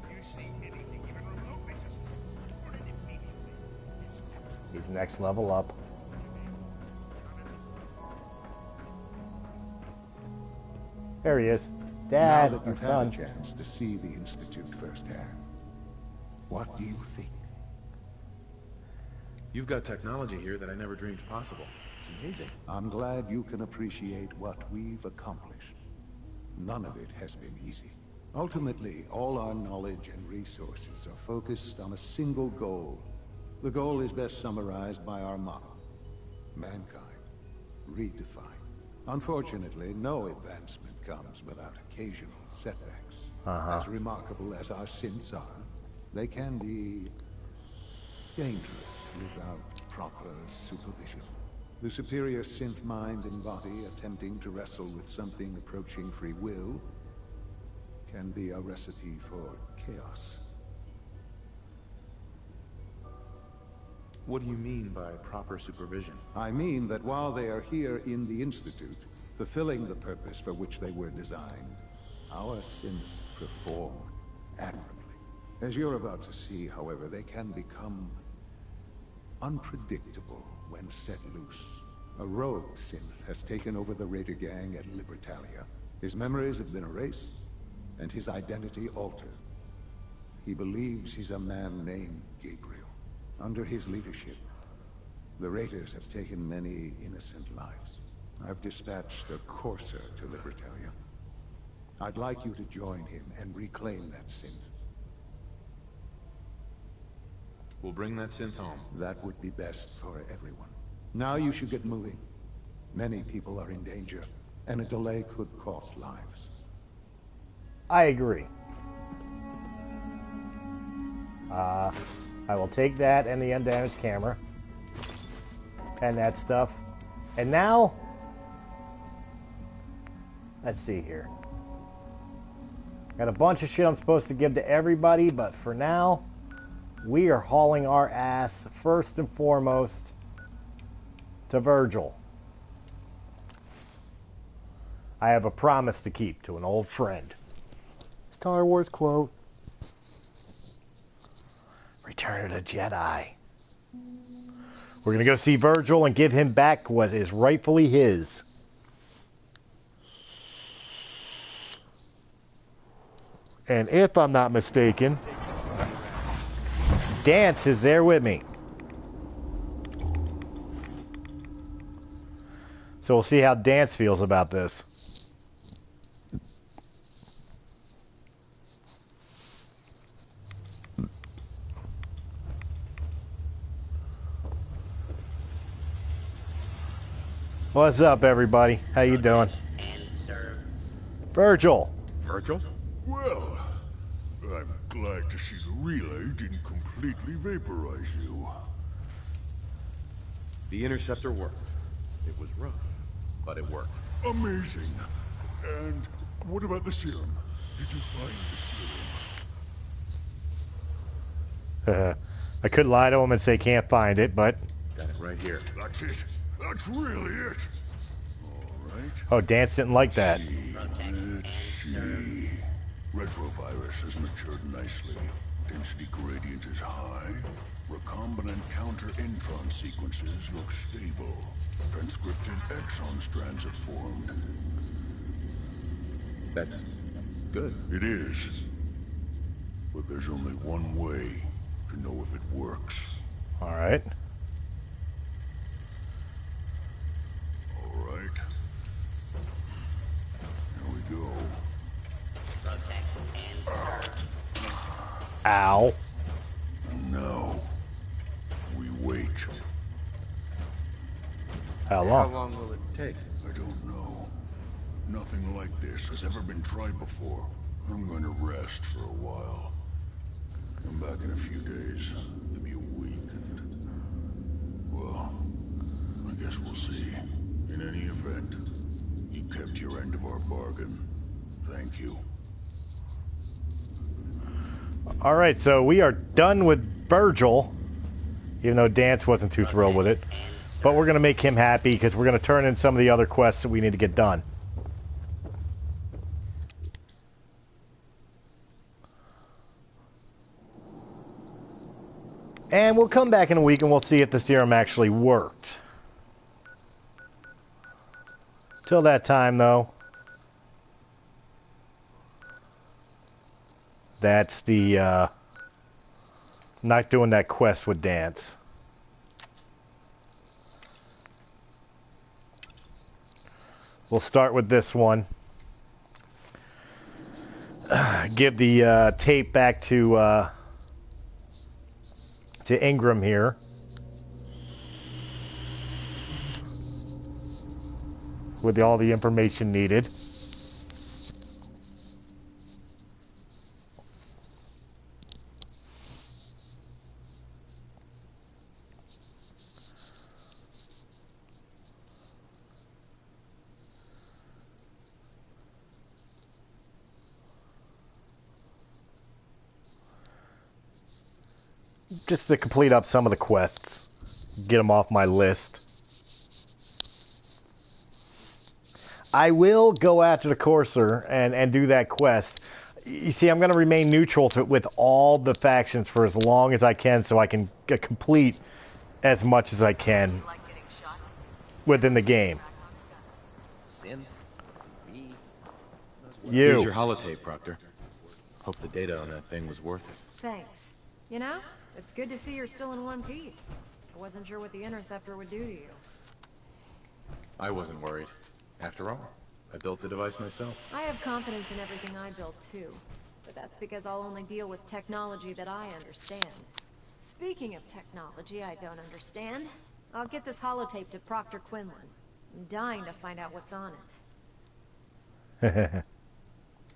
If you see anything even remotely suspicious, report it immediately. His capsules He's next level up. There he is. Dad, now that or you've had son. a chance to see the Institute firsthand, what do you think? You've got technology here that I never dreamed possible. It's amazing. I'm glad you can appreciate what we've accomplished. None of it has been easy. Ultimately, all our knowledge and resources are focused on a single goal. The goal is best summarized by our motto: mankind, redefined. Unfortunately, no advancement comes without occasional setbacks. As remarkable as our synths are, they can be dangerous without proper supervision. The superior synth mind and body attempting to wrestle with something approaching free will can be a recipe for chaos. What do you mean by proper supervision? I mean that while they are here in the Institute, fulfilling the purpose for which they were designed, our synths perform admirably. As you're about to see, however, they can become unpredictable when set loose. A rogue synth has taken over the Raider gang at Libertalia. His memories have been erased, and his identity altered. He believes he's a man named Gabriel. Under his leadership, the Raiders have taken many innocent lives. I've dispatched a Courser to Libertalia. I'd like you to join him and reclaim that synth. We'll bring that synth home. That would be best for everyone. Now you should get moving. Many people are in danger, and a delay could cost lives. I agree. I will take that and the undamaged camera. And that stuff. And now, let's see here. Got a bunch of shit I'm supposed to give to everybody, but for now, we are hauling our ass first and foremost to Virgil. I have a promise to keep to an old friend. Star Wars quote. Return of the Jedi. We're going to go see Virgil and give him back what is rightfully his. And if I'm not mistaken, Dance is there with me. So we'll see how Dance feels about this. What's up, everybody? How you doing? Virgil. Virgil? Well, I'm glad to see the relay didn't completely vaporize you. The interceptor worked. It was rough, but it worked. Amazing. And what about the serum? Did you find the serum? I could lie to him and say can't find it, but... Got it right here. That's it. That's really it. All right. Oh, Dance didn't like that. Let's see. Retrovirus has matured nicely. Density gradient is high. Recombinant counter-intron sequences look stable. Transcripted exon strands have formed. That's good. It is. But there's only one way to know if it works. All right. All right. Here we go. Ow. No. We wait. How long? How long will it take? I don't know. Nothing like this has ever been tried before. I'm going to rest for a while. Come back in a few days. Maybe a week, and... well, I guess we'll see. In any event, you kept your end of our bargain. Thank you. All right, so we are done with Virgil, even though Dance wasn't too thrilled with it. But we're going to make him happy because we're going to turn in some of the other quests that we need to get done. And we'll come back in a week and we'll see if the serum actually worked. Till that time, though, that's the, not doing that quest with Dance. We'll start with this one. Give the tape back to Ingram here. With all the information needed. Just to complete up some of the quests. Get them off my list. I will go after the Courser and do that quest. You see, I'm going to remain neutral with all the factions for as long as I can so I can complete as much as I can within the game. Here's your holotape, Proctor. Hope the data on that thing was worth it. Thanks. You know, it's good to see you're still in one piece. I wasn't sure what the interceptor would do to you. I wasn't worried. After all, I built the device myself. I have confidence in everything I build too, but that's because I'll only deal with technology that I understand. Speaking of technology I don't understand, I'll get this holotape to Proctor Quinlan. I'm dying to find out what's on it.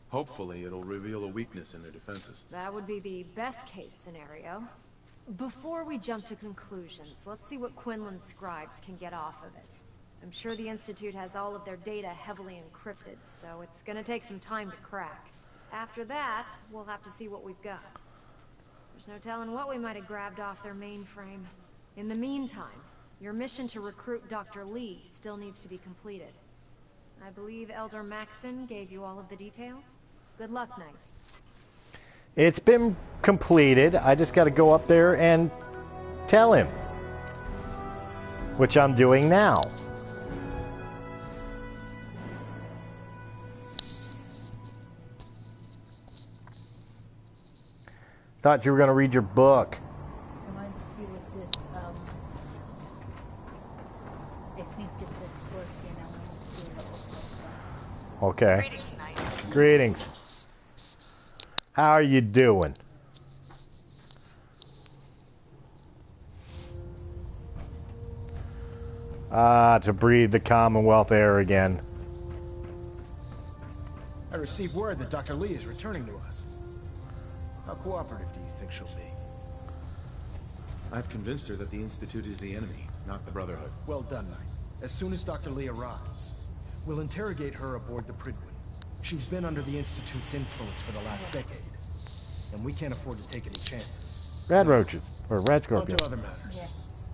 Hopefully it'll reveal a weakness in their defenses. That would be the best case scenario. Before we jump to conclusions, let's see what Quinlan's scribes can get off of it. I'm sure the Institute has all of their data heavily encrypted, so it's gonna take some time to crack. After that, we'll have to see what we've got. There's no telling what we might have grabbed off their mainframe. In the meantime, your mission to recruit Dr. Lee still needs to be completed. I believe Elder Maxon gave you all of the details. Good luck, Knight. It's been completed. I just got to go up there and tell him. Which I'm doing now. Thought you were going to read your book. I see what this, I think it's a scorpion. I want to see it. Okay. Greetings, Knight. Greetings. How are you doing? To breathe the Commonwealth air again. I received word that Dr. Lee is returning to us. How cooperative do you think she'll be? I've convinced her that the Institute is the enemy, not the Brotherhood. Well done, Knight. As soon as Dr. Lee arrives, we'll interrogate her aboard the Prydwen. She's been under the Institute's influence for the last decade, and we can't afford to take any chances. Red roaches, or red On scorpions. to other matters.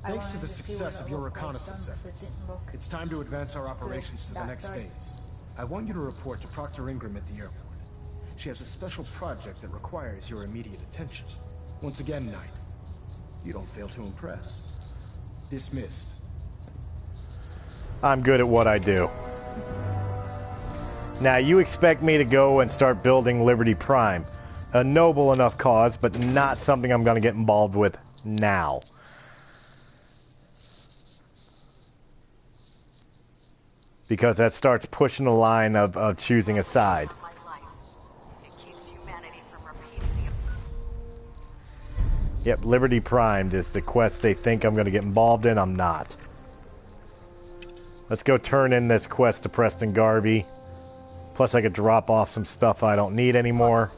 Thanks to the success of your reconnaissance efforts, it's time to advance our operations to the next phase. I want you to report to Proctor Ingram at the airport. She has a special project that requires your immediate attention. Once again, Knight, you don't fail to impress. Dismissed. I'm good at what I do. Now, you expect me to go and start building Liberty Prime. A noble enough cause, but not something I'm going to get involved with now. Because that starts pushing the line of choosing a side. Yep, Liberty Primed is the quest they think I'm going to get involved in. I'm not. Let's go turn in this quest to Preston Garvey. Plus I could drop off some stuff I don't need anymore.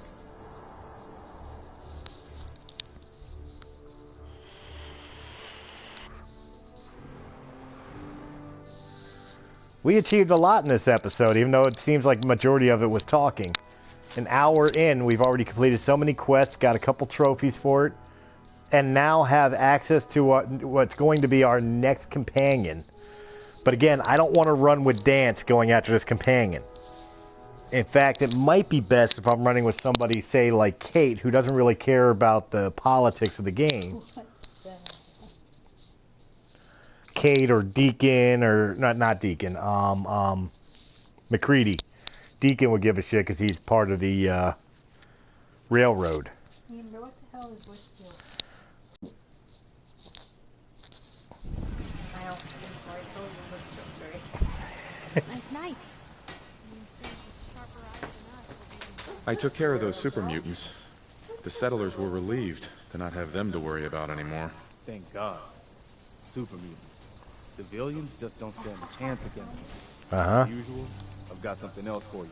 We achieved a lot in this episode, even though it seems like the majority of it was talking. An hour in, we've already completed so many quests, got a couple trophies for it, and now have access to what's going to be our next companion. But again, I don't want to run with Dance going after this companion. In fact, it might be best if I'm running with somebody, say, like Kate, who doesn't really care about the politics of the game. Kate or Deacon, or not Deacon, McCready. Deacon would give a shit because he's part of the railroad. What the hell is Westfield? Nice night. I took care of those super mutants. The settlers were relieved to not have them to worry about anymore. Thank God. Super mutants. Civilians just don't stand a chance against them. Uh-huh. As usual, I've got something else for you.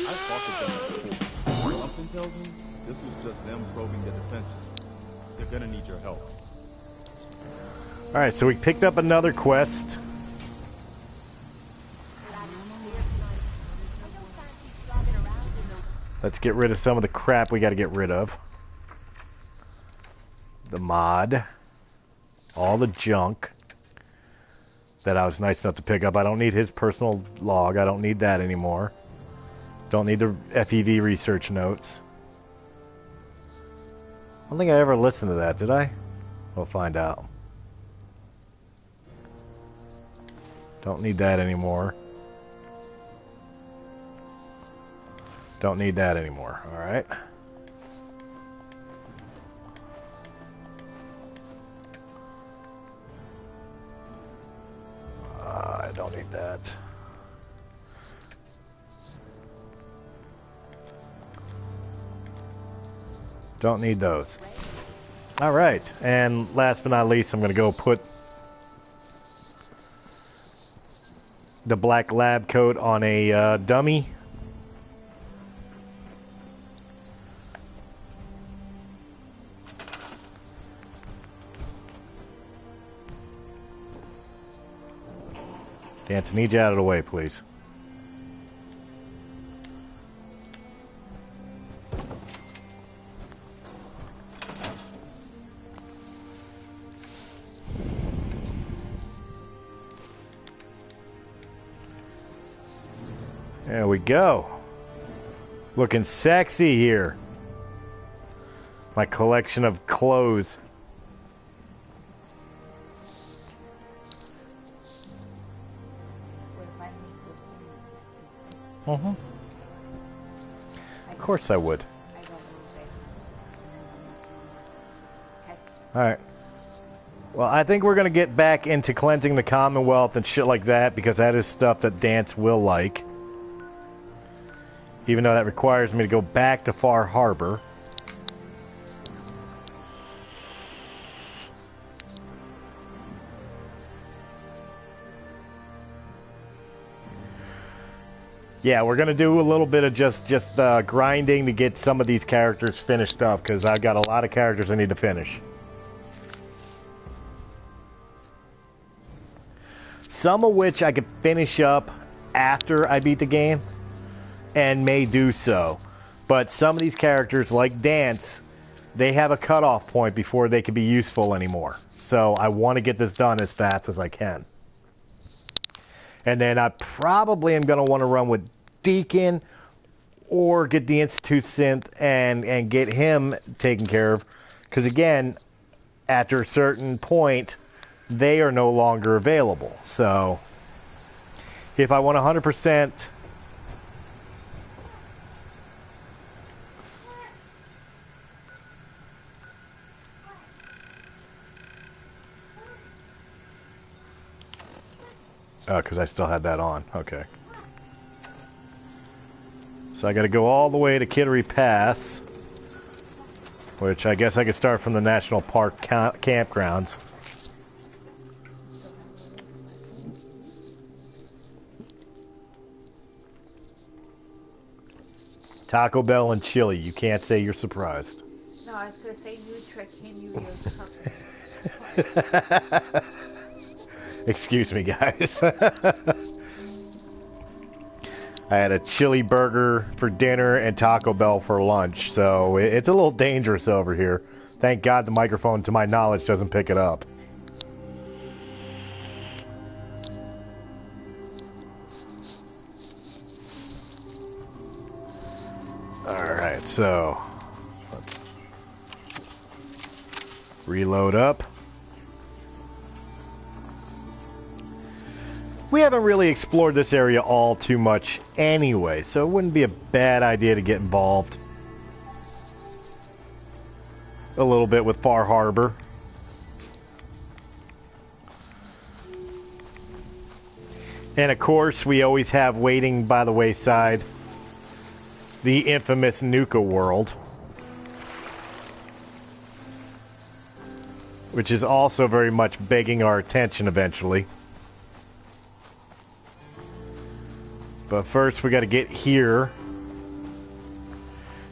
I've fought with them before. Something tells me this was just them probing the defenses. They're gonna need your help. Alright, so we picked up another quest. Let's get rid of some of the crap we got to get rid of. The mod. All the junk that I was nice enough to pick up. I don't need his personal log. I don't need that anymore. Don't need the FEV research notes. I don't think I ever listened to that, did I? We'll find out. Don't need that anymore. Don't need that anymore. Alright. I don't need that. Don't need those. All right, and last but not least, I'm going to go put the black lab coat on a dummy. Dance, need you out of the way, please. There we go. Looking sexy here. My collection of clothes. Mm-hmm. Of course I would. Alright. Well, I think we're going to get back into cleansing the Commonwealth and shit like that, because that is stuff that Dance will like. Even though that requires me to go back to Far Harbor. Yeah, we're going to do a little bit of just grinding to get some of these characters finished up, because I've got a lot of characters I need to finish. Some of which I could finish up after I beat the game, and may do so. But some of these characters, like Dance, they have a cutoff point before they can be useful anymore. So I want to get this done as fast as I can. And then I probably am going to want to run with Deacon or get the Institute synth and get him taken care of. Because again, after a certain point, they are no longer available. So if I want 100%... Oh, because I still had that on. Okay. So I got to go all the way to Kittery Pass, which I guess I could start from the National Park campgrounds. Taco Bell and chili. You can't say you're surprised. No, I was going to say new trick, new company. Excuse me, guys. I had a chili burger for dinner and Taco Bell for lunch, so it's a little dangerous over here. Thank God the microphone, to my knowledge, doesn't pick it up. Alright, so let's reload up. We haven't really explored this area all too much anyway, so it wouldn't be a bad idea to get involved a little bit with Far Harbor. And of course, we always have waiting by the wayside the infamous Nuka world, which is also very much begging our attention eventually. But first we got to get here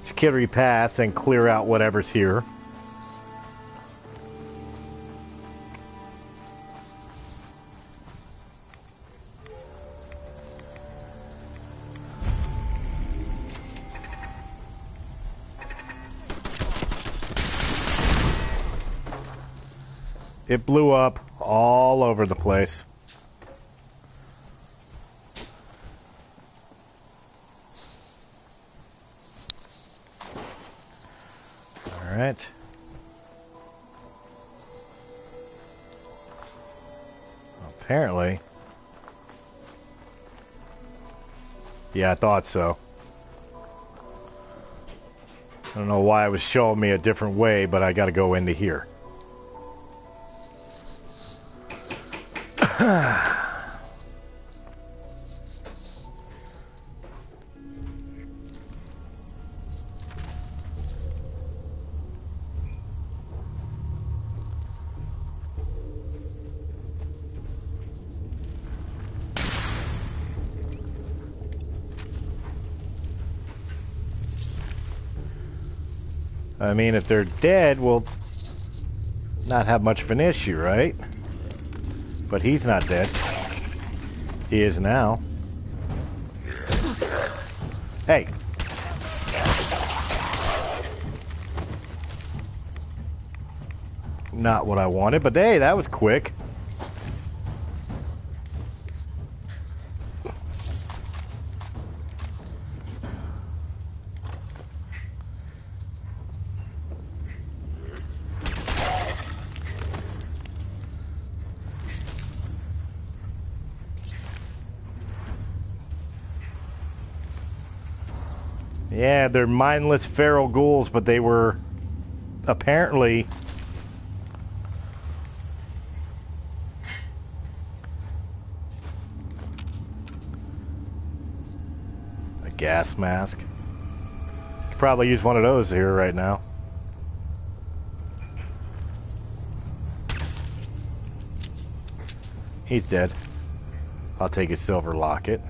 to Kittery Pass and clear out whatever's here. It blew up all over the place. All right. Apparently. Yeah, I thought so. I don't know why it was showing me a different way, but I got to go into here. I mean, if they're dead, we'll not have much of an issue, right? But he's not dead. He is now. Hey. Not what I wanted, but hey, that was quick. Yeah, they're mindless feral ghouls, but they were apparently a gas mask. Could probably use one of those here right now. He's dead. I'll take his silver locket.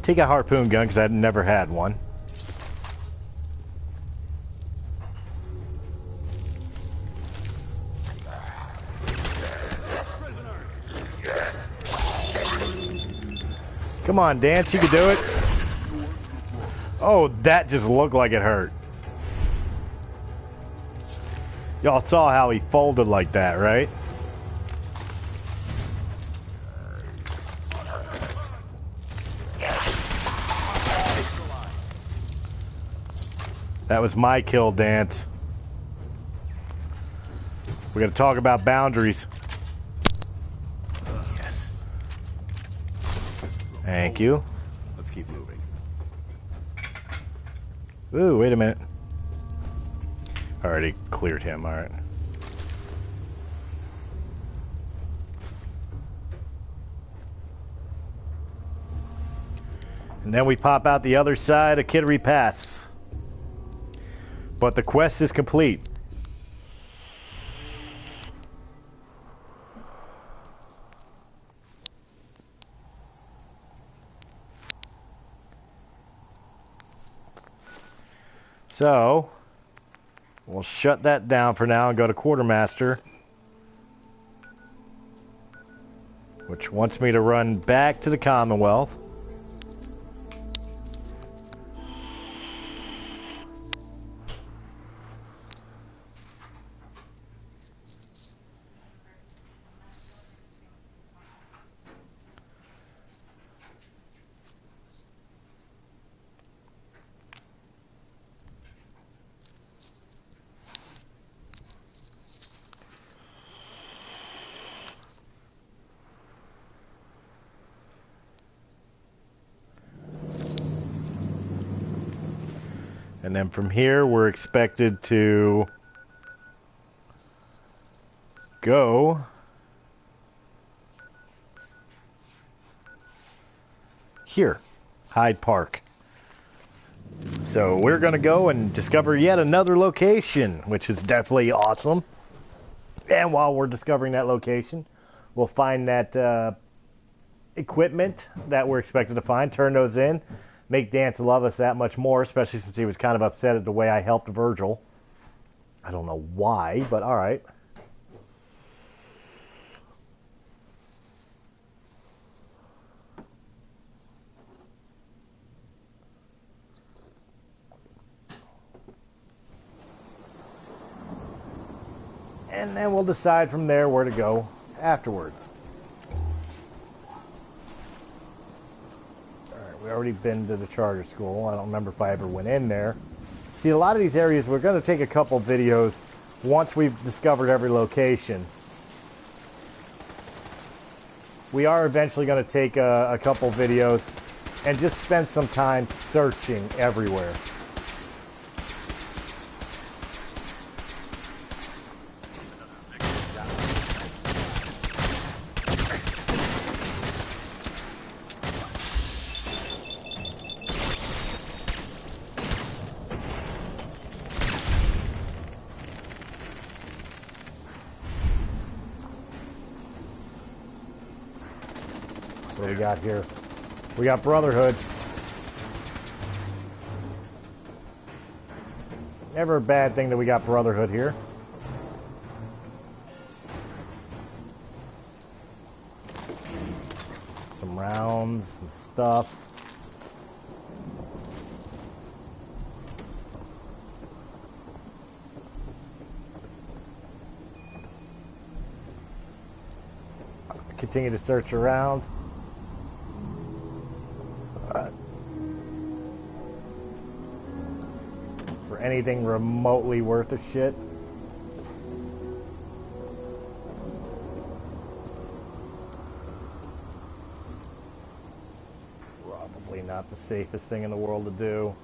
Take a harpoon gun because I've never had one. Come on, Dance, you can do it. Oh, that just looked like it hurt. Y'all saw how he folded like that, right? That was my kill, Dance. We gotta talk about boundaries. Yes. Thank you. Let's keep moving. Ooh, wait a minute. Already cleared him, alright. And then we pop out the other side of Kittery Pass. But the quest is complete. So, we'll shut that down for now and go to Quartermaster, which wants me to run back to the Commonwealth. And then from here, we're expected to go here, Hyde Park. So we're going to go and discover yet another location, which is definitely awesome. And while we're discovering that location, we'll find that equipment that we're expected to find, turn those in, make Dance love us that much more, especially since he was kind of upset at the way I helped Virgil. I don't know why, but all right. And then we'll decide from there where to go afterwards. We already been to the charter school. I don't remember if I ever went in there. See, a lot of these areas, we're going to take a couple videos once we've discovered every location. We are eventually going to take a couple videos and just spend some time searching everywhere. What do we got here? We got Brotherhood. Never a bad thing that we got Brotherhood here. Some rounds, some stuff. Continue to search around. For anything remotely worth a shit. Probably not the safest thing in the world to do.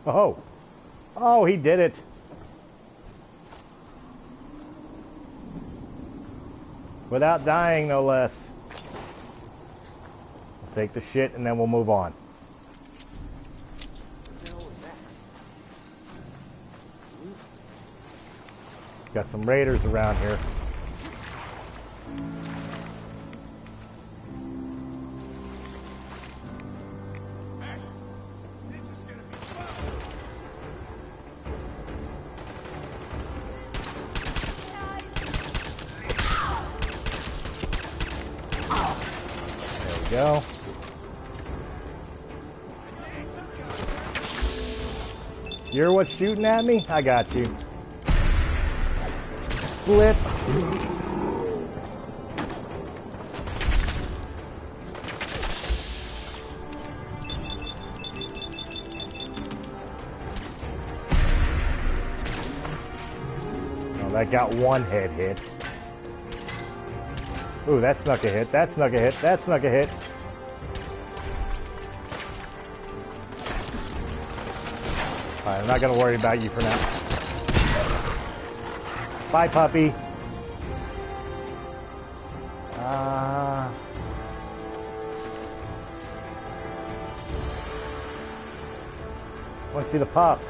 Oh! Oh, he did it! Without dying, no less. We'll take the shit and then we'll move on. Got some raiders around here. Go. You're what's shooting at me? I got you. Flip. Oh, that got one head hit. Ooh, that snuck a hit. That snuck a hit. That snuck a hit. Alright, I'm not gonna worry about you for now. Bye, puppy. Want to see the pup?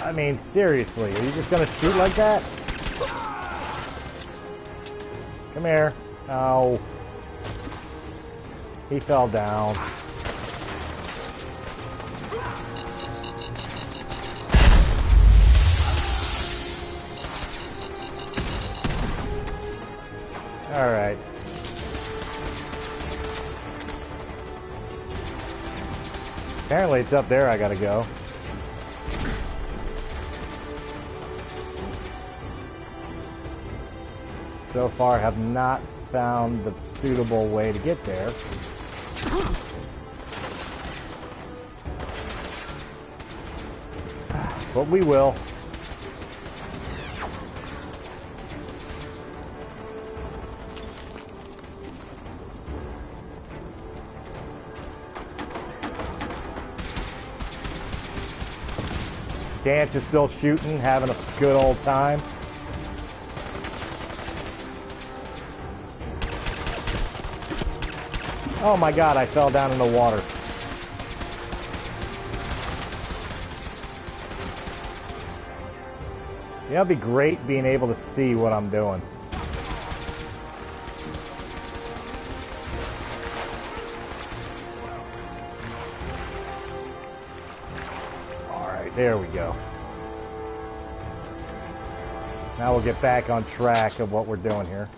I mean, seriously, are you just gonna shoot like that? Come here. Oh. He fell down. Alright. Apparently it's up there I gotta go. So far, have not found the suitable way to get there. But we will. Dance is still shooting, having a good old time. Oh my god, I fell down in the water. You know, it'd be great being able to see what I'm doing. Alright, there we go. Now we'll get back on track of what we're doing here.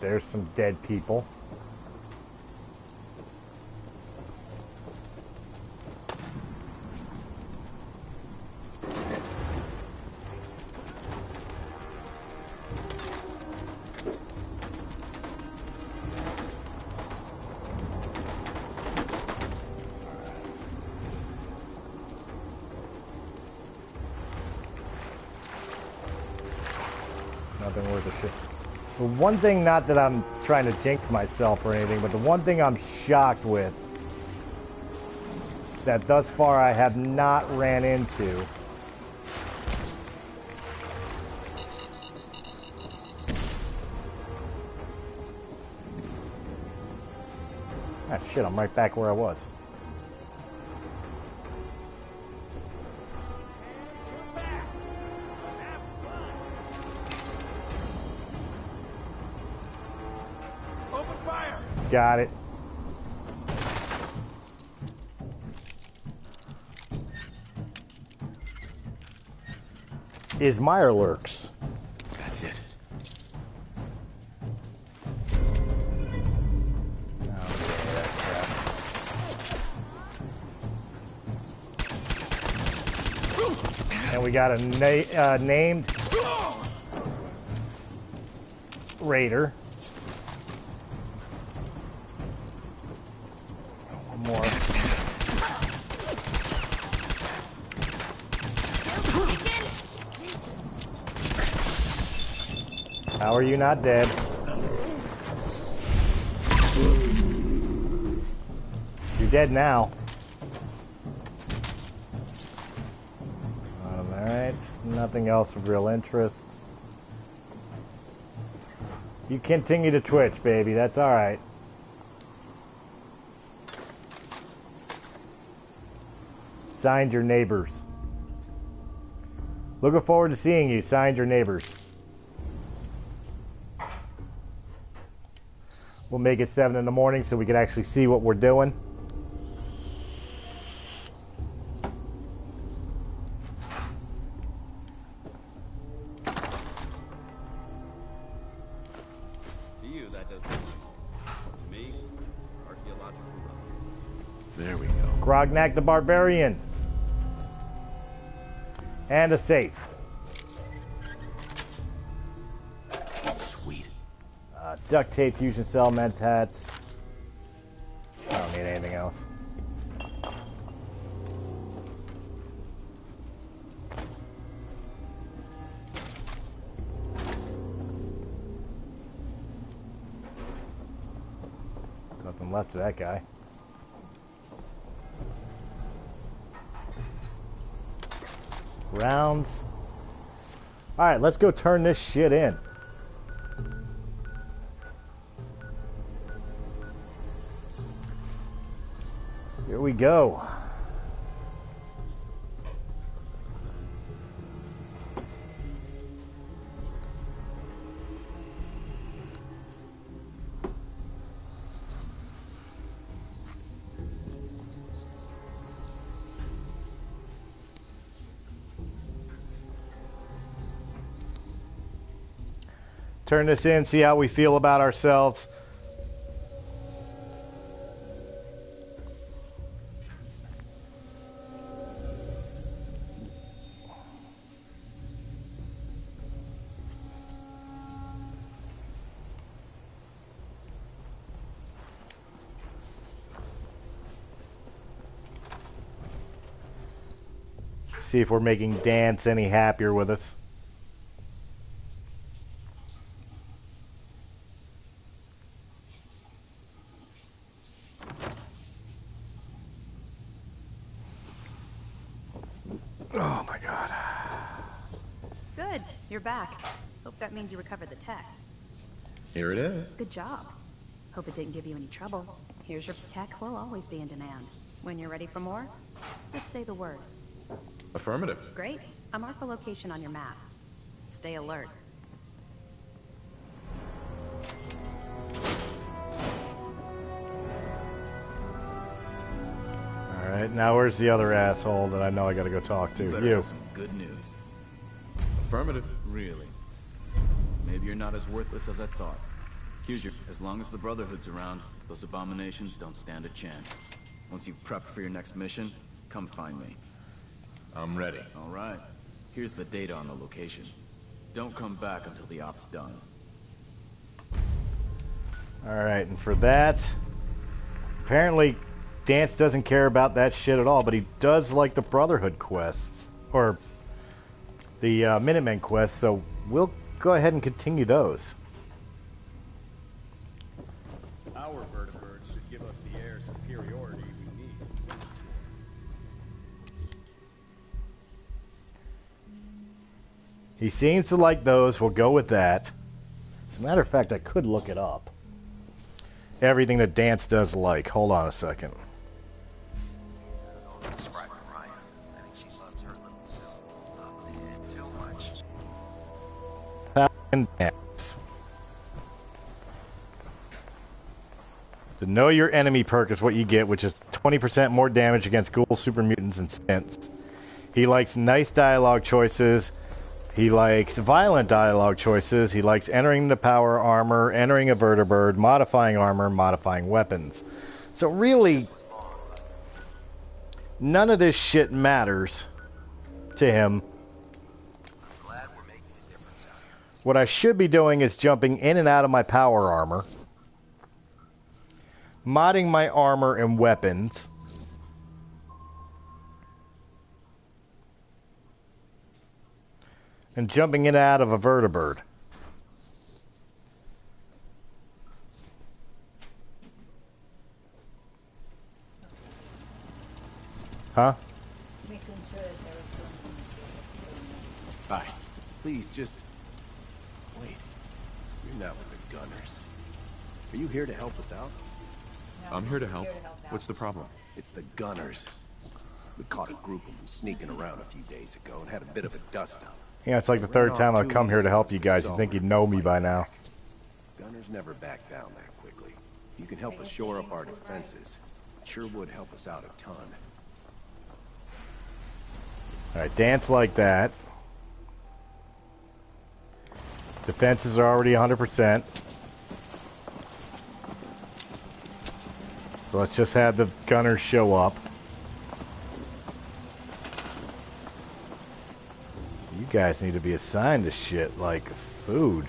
There's some dead people. Nothing worth a shit. The one thing, not that I'm trying to jinx myself or anything, but the one thing I'm shocked with that thus far I have not ran into shit, I'm right back where I was. Open fire! Got it. Is Meyer lurks. That's it. And we got a named raider. One more. How are you not dead? You're dead now. Alright, nothing else of real interest. You continue to twitch, baby, that's alright. Signed, your neighbors. Looking forward to seeing you. Signed, your neighbors. We'll make it 7 in the morning so we can actually see what we're doing. To you, that doesn't seem. To me, it's an archaeological relic. There we go. Grognak the Barbarian. And a safe. Sweet. Duct tape, fusion cell, mentats. I don't need anything else. Nothing left of that guy. Rounds. Alright, let's go turn this shit in. Here we go. Turn this in, see how we feel about ourselves. See if we're making Dance any happier with us. Oh my god. Good, you're back. Hope that means you recovered the tech. Here it is. Good job. Hope it didn't give you any trouble. Here's your tech, will always be in demand. When you're ready for more, just say the word. Affirmative. Great. I'll mark the location on your map. Stay alert. Alright, now where's the other asshole that I know I gotta go talk to? Better You. have some good news. Affirmative. Really? Maybe you're not as worthless as I thought. Future, as long as the Brotherhood's around, those abominations don't stand a chance. Once you've prepped for your next mission, come find me. I'm ready. All right. Here's the data on the location. Don't come back until the op's done. Alright, and for that, apparently Dance doesn't care about that shit at all, but he does like the Brotherhood quests, or the Minutemen quests, so we'll go ahead and continue those. Our vertebrates should give us the air superiority we need. He seems to like those. We'll go with that. As a matter of fact, I could look it up. everything that Dance does like. Hold on a second. And Dance. The Know Your Enemy perk is what you get, which is 20% more damage against ghouls, super mutants, and synths. He likes nice dialogue choices. He likes violent dialogue choices. He likes entering the power armor, entering a vertibird, modifying armor, modifying weapons. So really, none of this shit matters to him. What I should be doing is jumping in and out of my power armor, modding my armor and weapons, and jumping in and out of a vertibird. Huh? Hi. Please, just... wait. You're not with the Gunners. Are you here to help us out? I'm here to help. What's the problem? It's the Gunners. We caught a group of them sneaking around a few days ago and had a bit of a dust-up. Yeah, it's like the third time I've come here to help you guys. You'd think you'd know me by now. Gunners never back down that quickly. If you can help us shore up our defenses, it sure would help us out a ton. Alright, Dance like that. Defenses are already 100%. So let's just have the Gunners show up. You guys need to be assigned to shit like food.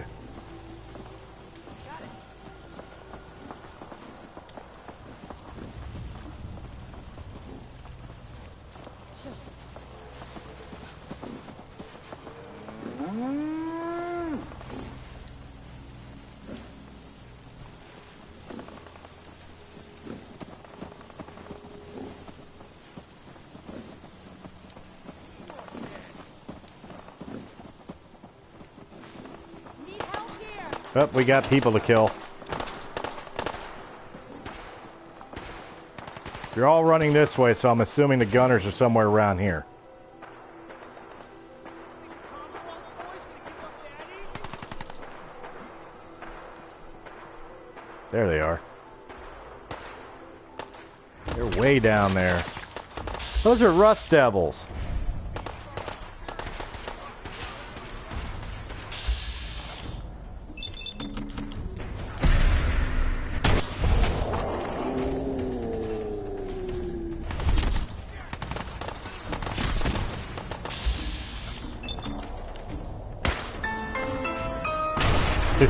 Oh, we got people to kill. You're all running this way, so I'm assuming the Gunners are somewhere around here. There they are. They're way down there. Those are Rust Devils.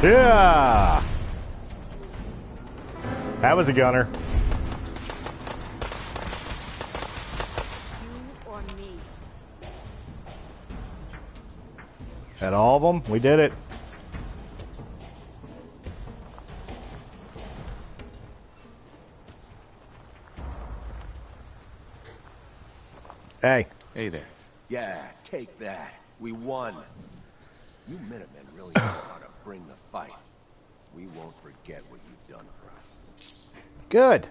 Yeah! That was a gunner. You or me? At all of them? We did it. Hey. Hey there. Yeah, take that. We won. You Minutemen really know how to bring the fight. We won't forget what you've done for us. Good.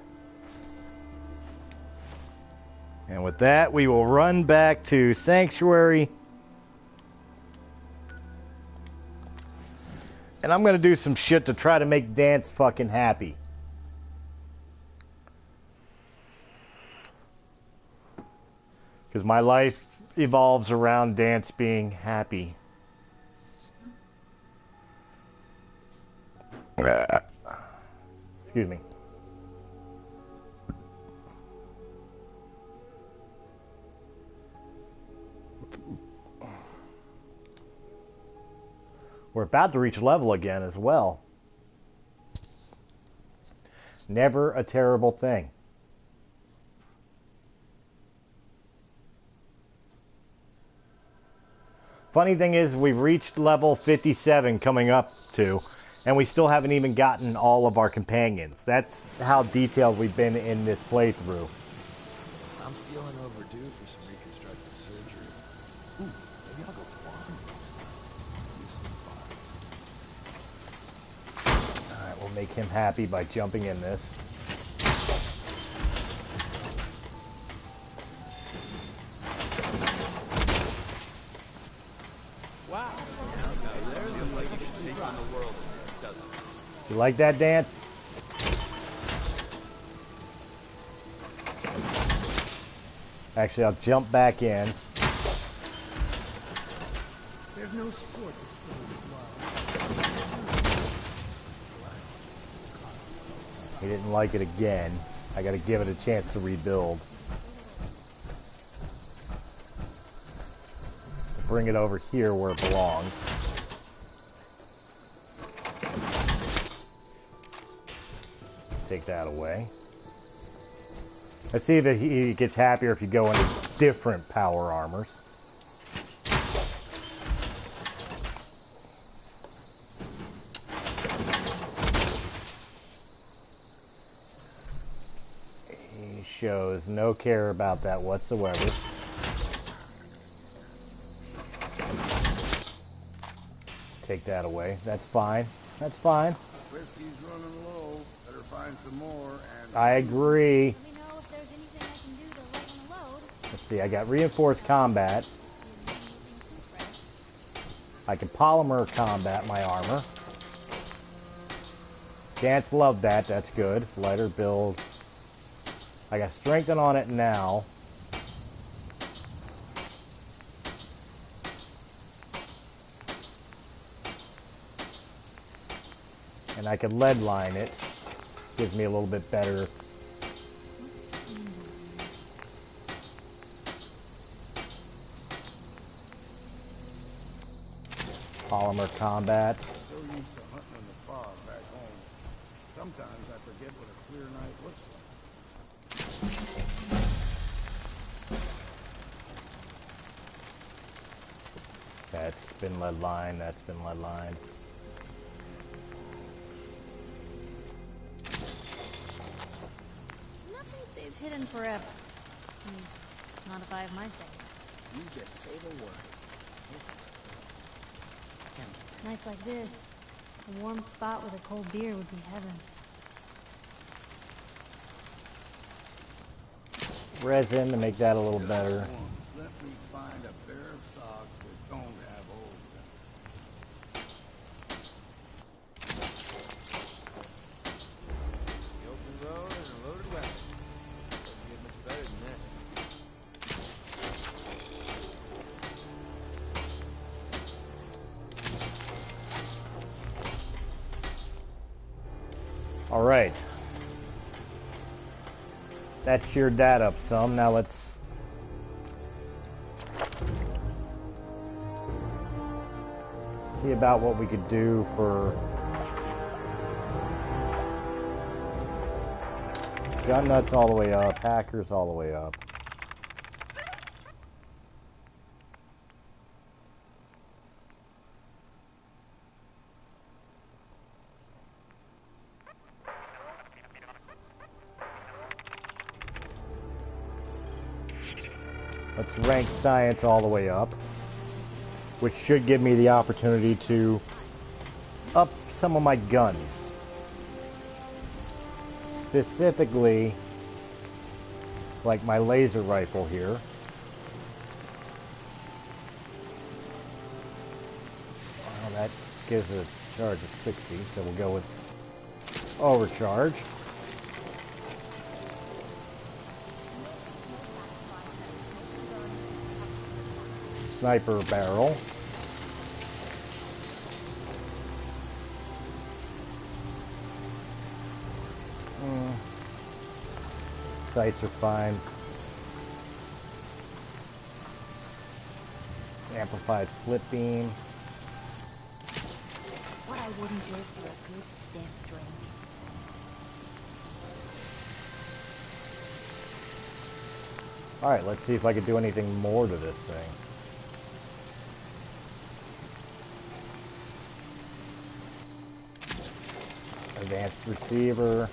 And with that, we will run back to Sanctuary. And I'm going to do some shit to try to make Dance fucking happy. Because my life evolves around Dance being happy. Excuse me. We're about to reach level again as well. Never a terrible thing. Funny thing is, we've reached level 57 coming up to, and we still haven't even gotten all of our companions. That's how detailed we've been in this playthrough. I'm feeling overdue for some reconstructive surgery. Ooh, maybe I'll go blind next time. Do some fun. Alright, We'll make him happy by jumping in this. Wow. There's a like you should take on the world, doesn't it? You like that dance? Actually, I'll jump back in. There's no sport this filled with blood. He didn't like it again. I gotta give it a chance to rebuild. Bring it over here where it belongs. Take that away. Let's see if he gets happier if you go into different power armors. He shows no care about that whatsoever. Take that away. That's fine. That's fine. Whiskey's running low. Better find some more and... I agree. Let me know if there's anything I can do to lighten the load. Let's see, I got reinforced combat. I can polymer combat my armor. Gantz loved that, that's good. Lighter build. I got strengthen on it now. And I can lead line it. Gives me a little bit better. Polymer combat. I'm so used to hunting in the fog back home. Sometimes I forget what a clear night looks like. That's been lead line, that's been lead line. Nothing stays hidden forever. At least, not if I have my say. You just say the word. Nights like this, a warm spot with a cold beer would be heaven. Resin to make that a little better. Let me find a pair of socks that don't have holes in them. The open road and a loaded weapon. Doesn't get much better than this. All right. That cheered that up some. Now let's see about what we could do for gun nuts all the way up, hackers all the way up. Let's rank science all the way up, which should give me the opportunity to up some of my guns. Specifically, like my laser rifle here. Well, that gives it a charge of 60, so we'll go with overcharge. Sniper barrel. Sights are fine. Amplified split beam. What I wouldn't do for a good stiff drink. Alright, let's see if I can do anything more to this thing. Advanced receiver.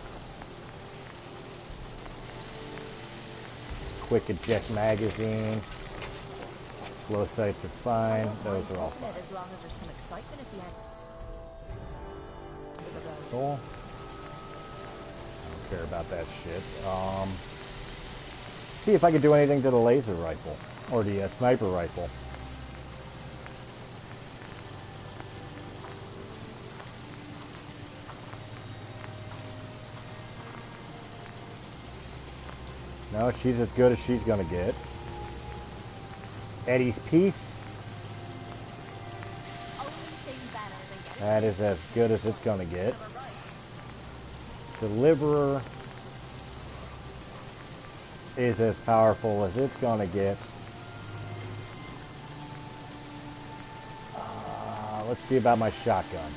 Quick eject magazine. Glow sights are fine. Those are all fine. As long as there's some excitement at the end. Cool. don't care about that shit. See if I can do anything to the laser rifle. Or the sniper rifle. No, she's as good as she's gonna get. Eddie's Piece. That is as good as it's gonna get. Deliverer is as powerful as it's gonna get. Let's see about my shotgun.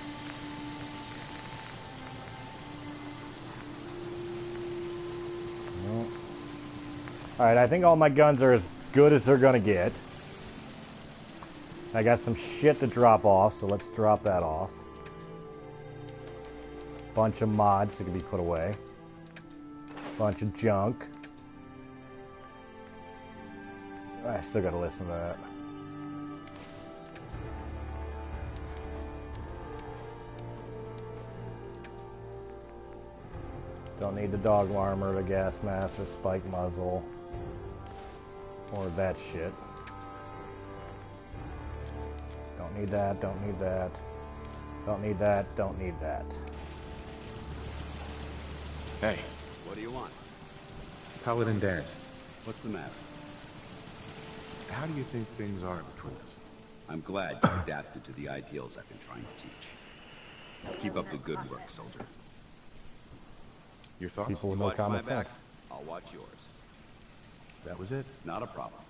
No. Alright, I think all my guns are as good as they're gonna get. I got some shit to drop off, so let's drop that off. Bunch of mods that can be put away. Bunch of junk. I still gotta listen to that. Don't need the dog armor, the gas mask, or spike muzzle. Or that shit. Don't need that, don't need that. Don't need that, don't need that. Hey. What do you want? Paladin Dance. What's the matter? How do you think things are between us? I'm glad you adapted to the ideals I've been trying to teach. Keep up the good work, soldier. Your thoughts? People with You no watch common my back, sense. I'll watch yours. That was it? Not a problem.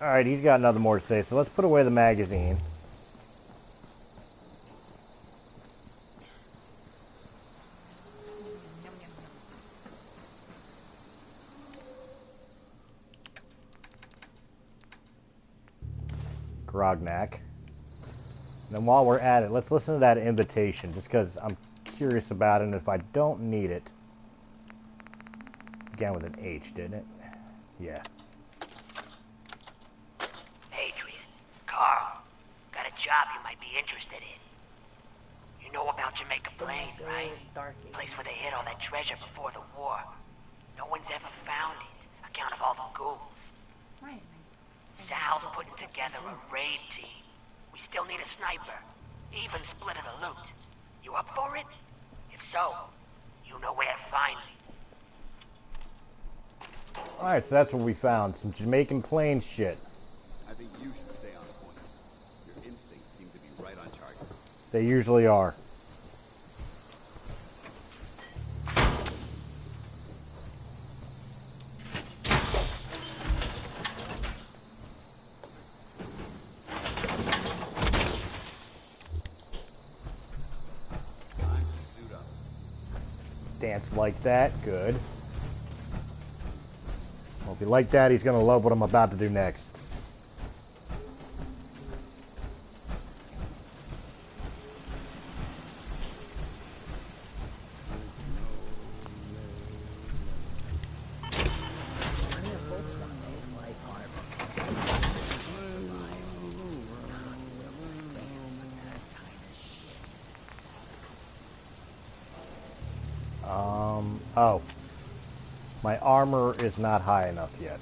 Alright, he's got nothing more to say, so let's put away the magazine. Grognak. And then while we're at it, let's listen to that invitation, just because I'm curious about it, and if I don't need it. Began with an H, didn't it? Yeah. Adrian, Carl, got a job you might be interested in. You know about Jamaica Plain, right? Place where they hid all that treasure before the war. No one's ever found it, account of all the ghouls. Sal's putting together a raid team. We still need a sniper. Even split of the loot. You up for it? If so, you know where to find me. Alright, so that's what we found. Some Jamaican Plain shit. I think you should stay on point. Your instincts seem to be right on target. They usually are. Dance like that, good. Well, if you like that, he's gonna love what I'm about to do next. Oh. My armor is not high enough yet.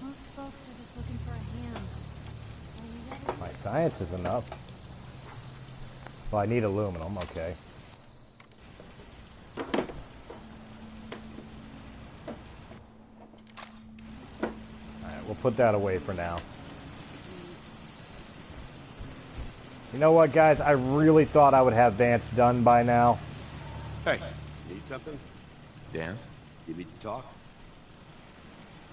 Most folks are just looking for a hand. My science is enough. Well, I need aluminum, okay. Alright, we'll put that away for now. You know what, guys? I really thought I would have Vance done by now. Hey, need something? Dance? You need to talk?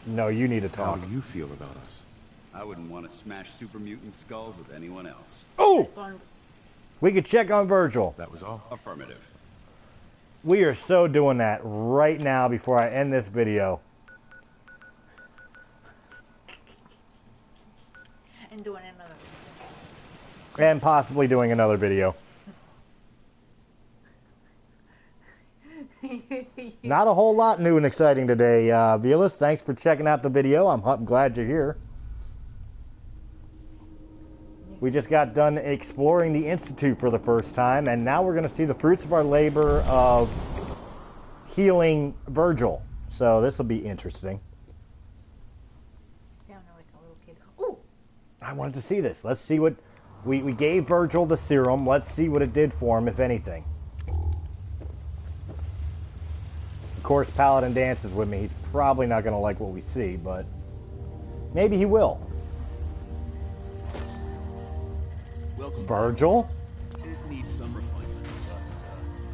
No, you need to How talk. do you feel about us? I wouldn't want to smash super mutant skulls with anyone else. Oh! We could check on Virgil. That was all? Affirmative. We are so doing that right now before I end this video. And doing another. And possibly doing another video. Not a whole lot new and exciting today, viewers. Thanks for checking out the video. I'm glad you're here. We just got done exploring the Institute for the first time, and now we're going to see the fruits of our labor of healing Virgil. So this will be interesting. Down like a little kid. Ooh! I wanted to see this. Let's see what... We gave Virgil the serum. Let's see what it did for him, if anything. Of course, Paladin dances with me. He's probably not going to like what we see, but maybe he will. Welcome, Virgil? It needs some refinement, but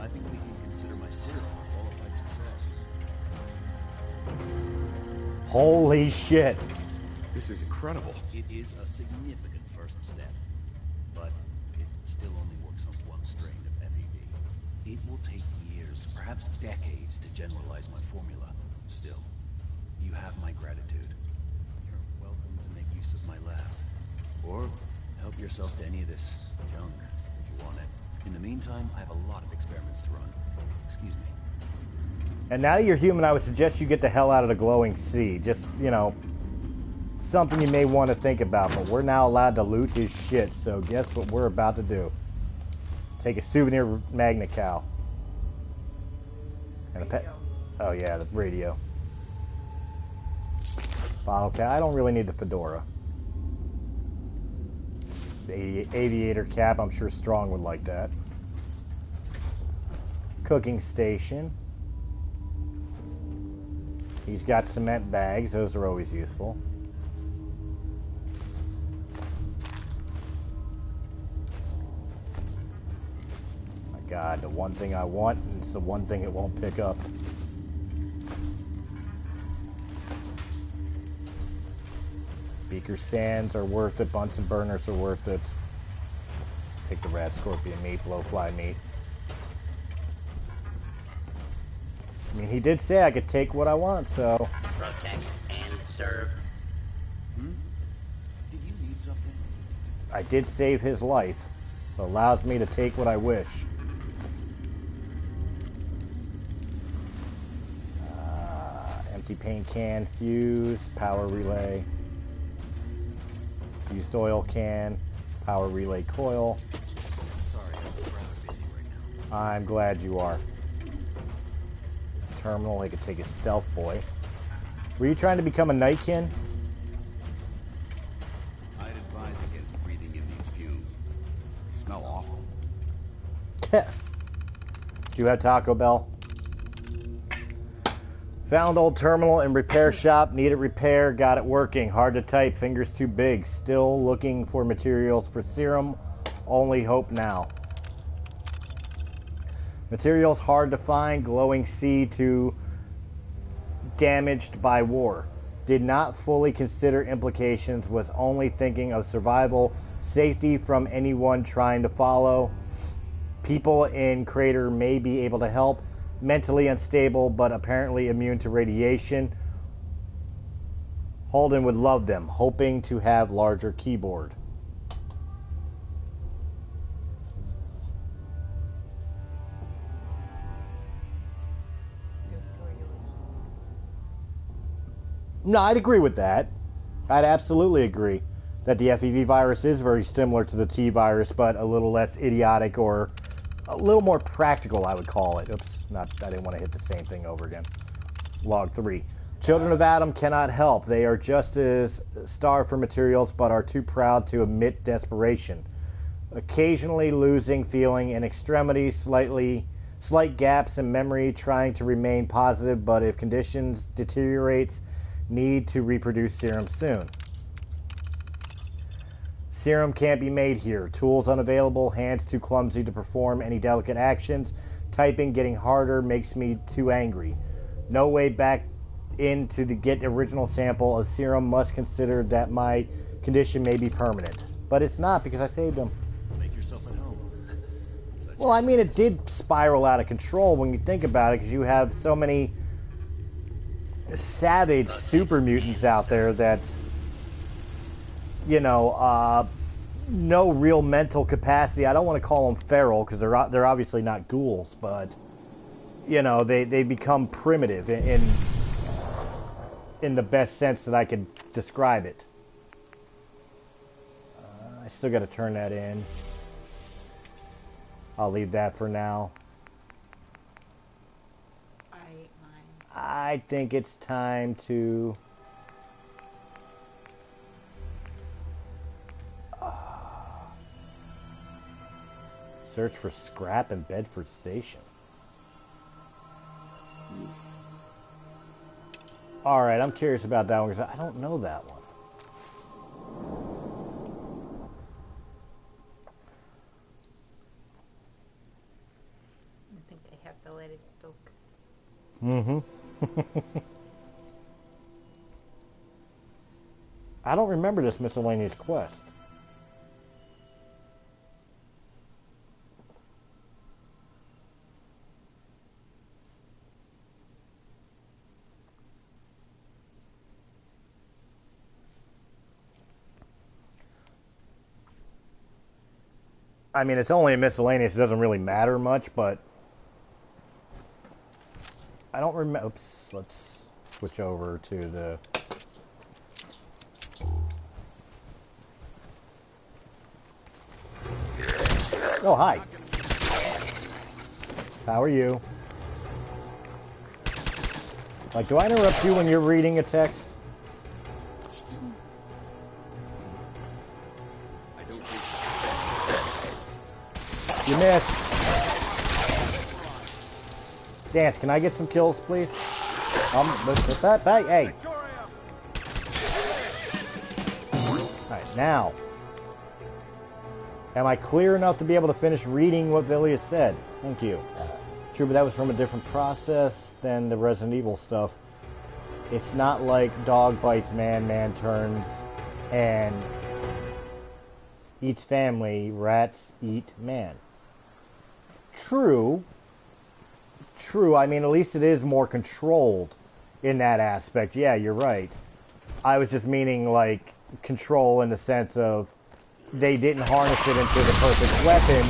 I think we can consider my serum a qualified success. Holy shit. This is incredible. It is a significant first step, but it still only works on one strain of FEV. It will take years, perhaps decades, to generalize my formula. Still, you have my gratitude. You're welcome to make use of my lab, or help yourself to any of this junk if you want it. In the meantime, I have a lot of experiments to run. Excuse me. And now that you're human, I would suggest you get the hell out of the glowing sea. Just, you know, something you may want to think about, but we're now allowed to loot his shit, so guess what we're about to do? Take a souvenir Magna Cow. And a pet. Oh yeah, the radio. Bottle cap. I don't really need the fedora. The aviator cap, I'm sure Strong would like that. Cooking station. He's got cement bags, those are always useful. My God, the one thing I want, and it's the one thing it won't pick up. Beaker stands are worth it. Bunsen burners are worth it. Take the rat scorpion meat, blowfly meat. I mean, he did say I could take what I want, so... Protect and serve. Did you need something? I did save his life. It allows me to take what I wish. Empty paint can, fuse, power relay. Used oil can, power relay coil. Sorry, I'm rather busy right now. I'm glad you are. This terminal, I could take a stealth boy. Were you trying to become a Nightkin? I'd advise against breathing in these fumes. They smell awful. Do you have Taco Bell? Found old terminal in repair shop. Needed repair. Got it working. Hard to type. Fingers too big. Still looking for materials for serum. Only hope now. Materials hard to find. Glowing sea to damaged by war. Did not fully consider implications. Was only thinking of survival. Safety from anyone trying to follow. People in crater may be able to help. Mentally unstable, but apparently immune to radiation. Holden would love them, hoping to have larger keyboard. No, I'd agree with that. I'd absolutely agree that the FEV virus is very similar to the T virus, but a little less idiotic or a little more practical, I would call it. Oops, I didn't want to hit the same thing over again. Log 3. Children of Adam cannot help. They are just as starved for materials, but are too proud to admit desperation. Occasionally losing feeling in extremity, slight gaps in memory, trying to remain positive, but if conditions deteriorates, need to reproduce serum soon. Serum can't be made here. Tools unavailable. Hands too clumsy to perform any delicate actions. Typing getting harder makes me too angry. No way back in to get original sample of serum. Must consider that my condition may be permanent. But it's not because I saved him. Make yourself at home. Well, I mean, it did spiral out of control when you think about it, because you have so many savage super mutants out there that... you know, no real mental capacity. I don't want to call them feral because they're obviously not ghouls, but you know, they become primitive in the best sense that I could describe it. I still got to turn that in. I'll leave that for now. I ate mine. I think it's time to... search for scrap in Bedford Station. Alright, I'm curious about that one because I don't know that one. I think I have to let it cook. Mm-hmm. I don't remember this miscellaneous quest. I mean, it's only a miscellaneous. It doesn't really matter much, but I don't remember. Oops, let's switch over to the... Oh, hi. How are you? Like, do I interrupt you when you're reading a text? You missed. Dance, can I get some kills, please? With that, hey. Alright, now. Am I clear enough to be able to finish reading what Villia said? Thank you. True, but that was from a different process than the Resident Evil stuff. It's not like dog bites man, man turns, and eats family, rats eat man. True. I mean, at least it is more controlled in that aspect. Yeah, you're right. I was just meaning, like, control in the sense of they didn't harness it into the perfect weapon,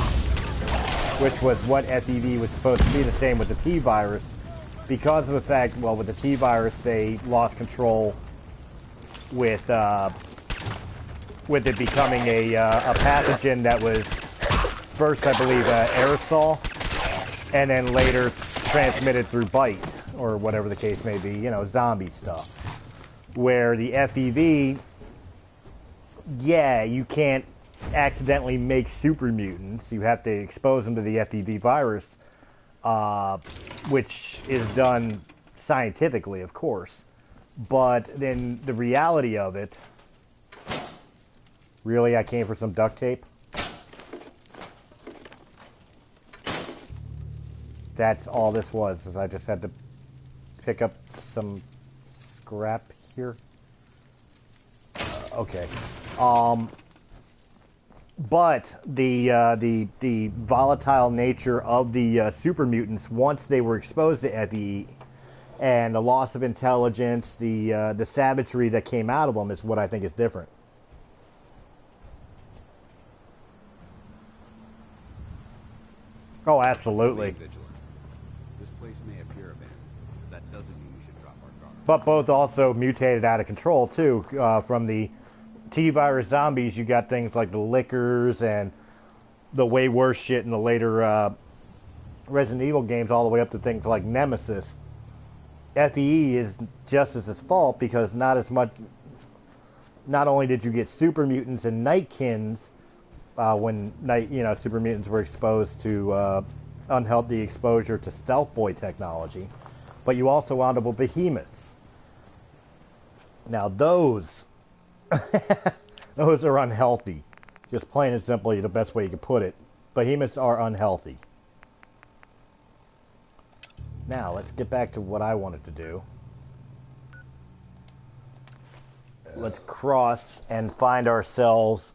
which was what FEV was supposed to be. The same with the T-Virus. Because of the fact, well, with the T-Virus, they lost control with it becoming a pathogen that was first, I believe, aerosol, and then later transmitted through bite, or whatever the case may be, you know, zombie stuff. Where the FEV, yeah, you can't accidentally make super mutants. You have to expose them to the FEV virus, which is done scientifically, of course. But then the reality of it, really, I came for some duct tape? That's all this was, is I just had to pick up some scrap here. Okay. But the volatile nature of the super mutants, once they were exposed to FE, and the loss of intelligence, the savagery that came out of them is what I think is different. Oh, absolutely. This place may appear abandoned, but that doesn't mean we should drop our guard. But both also mutated out of control, too. From the T-Virus zombies, you got things like the lickers and the way worse shit in the later Resident Evil games, all the way up to things like Nemesis. FEE is just as its fault, because not only did you get super mutants and nightkins when super mutants were exposed to unhealthy exposure to stealth boy technology, but you also wound up with behemoths. Now those are unhealthy. Just plain and simply, the best way you could put it. Behemoths are unhealthy. Now, let's get back to what I wanted to do. Let's cross and find ourselves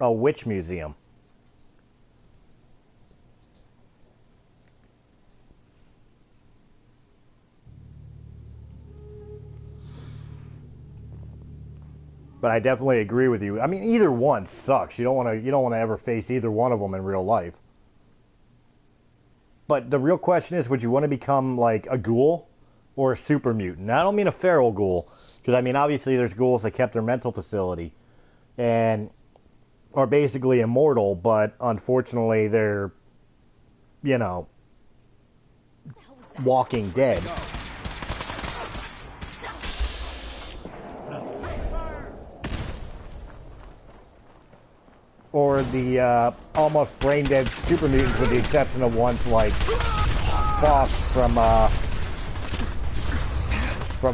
a witch museum. But I definitely agree with you. I mean, either one sucks. You don't want to ever face either one of them in real life. But the real question is, would you want to become like a ghoul or a super mutant? Now, I don't mean a feral ghoul, because I mean obviously there's ghouls that kept their mental facility, and are basically immortal, but unfortunately they're, you know, walking dead. Or the almost brain-dead super mutants, with the exception of ones like Fox from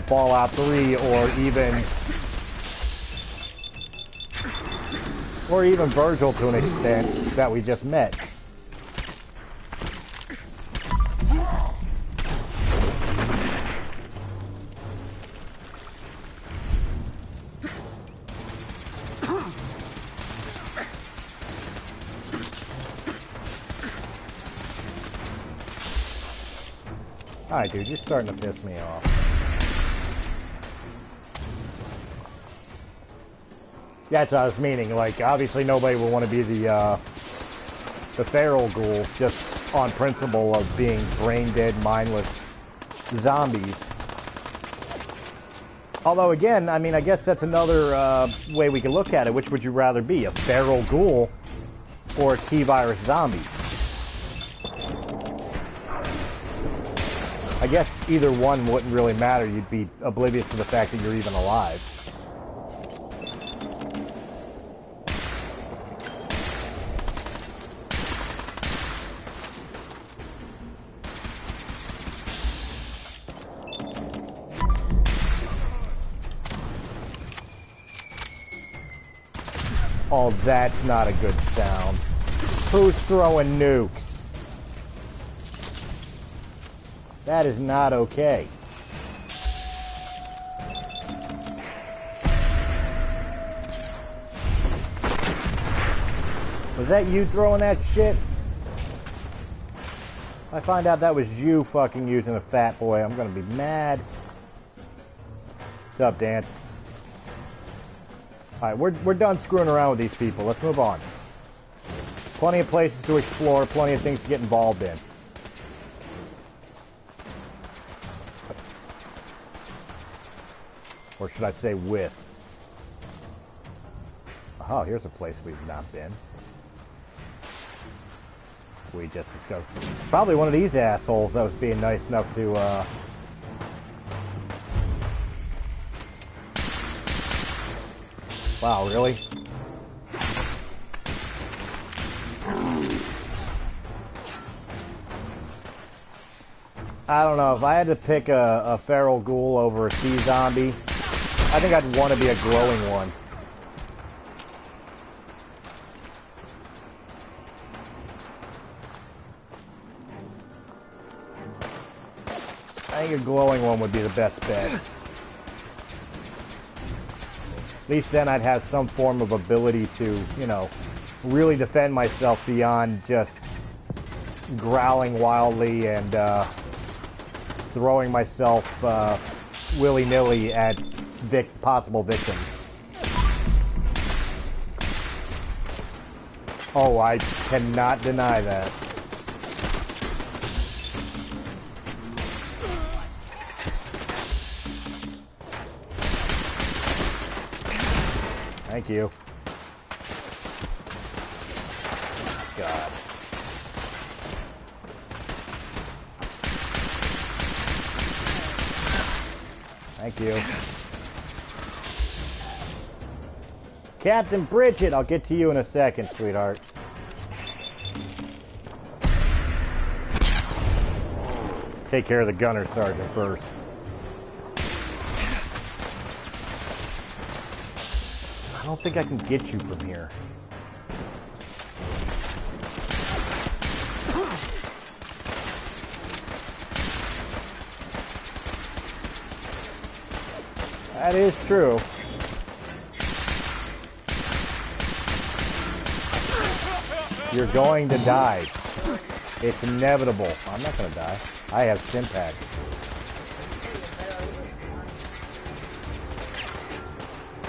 Fallout 3, or even Virgil to an extent that we just met. Alright, dude, you're starting to piss me off. Yeah, that's what I was meaning. Like, obviously nobody will want to be the feral ghouls, just on principle of being brain-dead, mindless zombies. Although, again, I mean, I guess that's another way we can look at it. Which would you rather be, a feral ghoul or a T-virus zombie? I guess either one wouldn't really matter. You'd be oblivious to the fact that you're even alive. Oh, that's not a good sound. Who's throwing nukes? That is not okay. Was that you throwing that shit? If I find out that was you fucking using a fat boy, I'm gonna be mad. What's up, Dance? Alright, we're done screwing around with these people. Let's move on. Plenty of places to explore, plenty of things to get involved in. Or should I say with? Oh, here's a place we've not been. We just discovered. Probably one of these assholes that was being nice enough to, Wow, really? I don't know. If I had to pick a feral ghoul over a sea zombie, I think I'd want to be a glowing one. I think a glowing one would be the best bet. At least then I'd have some form of ability to, you know, really defend myself beyond just growling wildly and throwing myself willy-nilly at possible victims. Oh, I cannot deny that. Thank you. God. Thank you. Captain Bridget, I'll get to you in a second, sweetheart. Take care of the gunner sergeant first. I don't think I can get you from here. That is true. You're going to die. It's inevitable. I'm not going to die. I have Stimpack.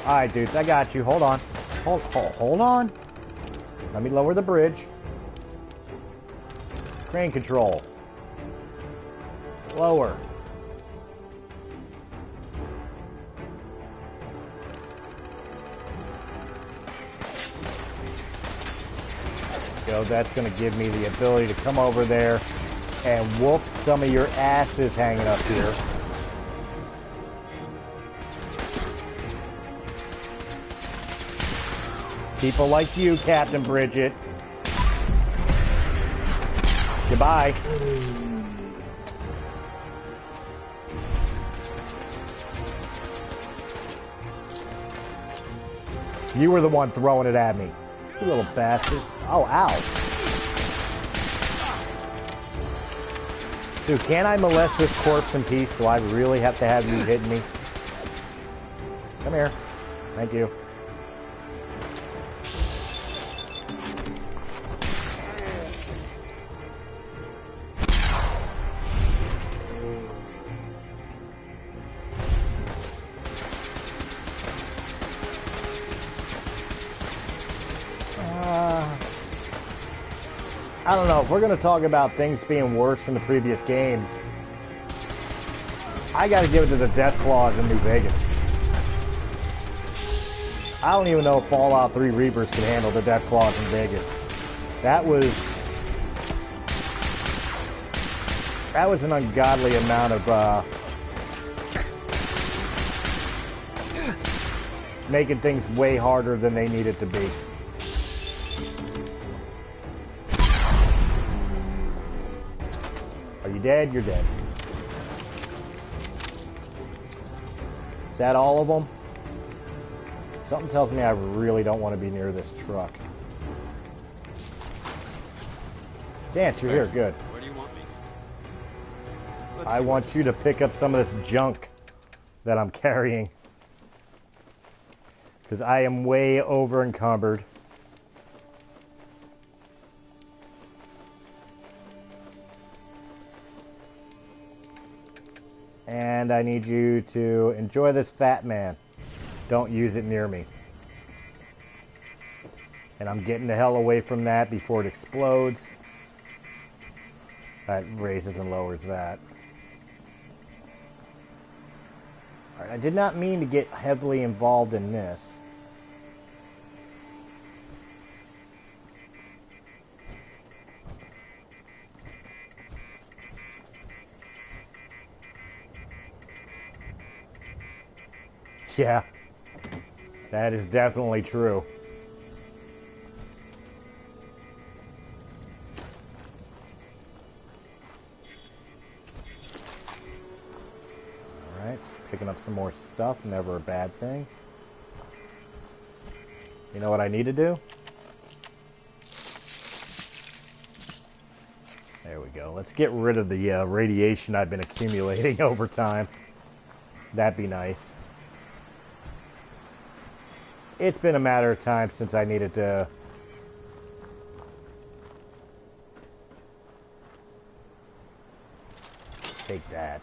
Alright, dudes, I got you. Hold on. Hold on. Let me lower the bridge. Crane control. Lower. go. That's going to give me the ability to come over there and whoop some of your asses hanging up here. People like you, Captain Bridget. Goodbye. You were the one throwing it at me. You little bastard. Oh, ow. Dude, can't I molest this corpse in peace? Do I really have to have you hitting me? Come here. Thank you. I don't know, if we're going to talk about things being worse than the previous games, I got to give it to the Death Claws in New Vegas. I don't even know if Fallout 3 Reapers can handle the Death Claws in Vegas. That was an ungodly amount of making things way harder than they needed to be. Are you dead? You're dead. Is that all of them? Something tells me I really don't want to be near this truck. Dance, you're here. Good. Where do you want me? I want you to pick up some of this junk that I'm carrying. Because I am way over encumbered. And I need you to enjoy this fat man. Don't use it near me. And I'm getting the hell away from that before it explodes. That raises and lowers that. Alright, I did not mean to get heavily involved in this. Yeah, that is definitely true. Alright, picking up some more stuff, never a bad thing. You know what I need to do? There we go. Let's get rid of the radiation I've been accumulating over time. That'd be nice. It's been a matter of time since I needed to take that.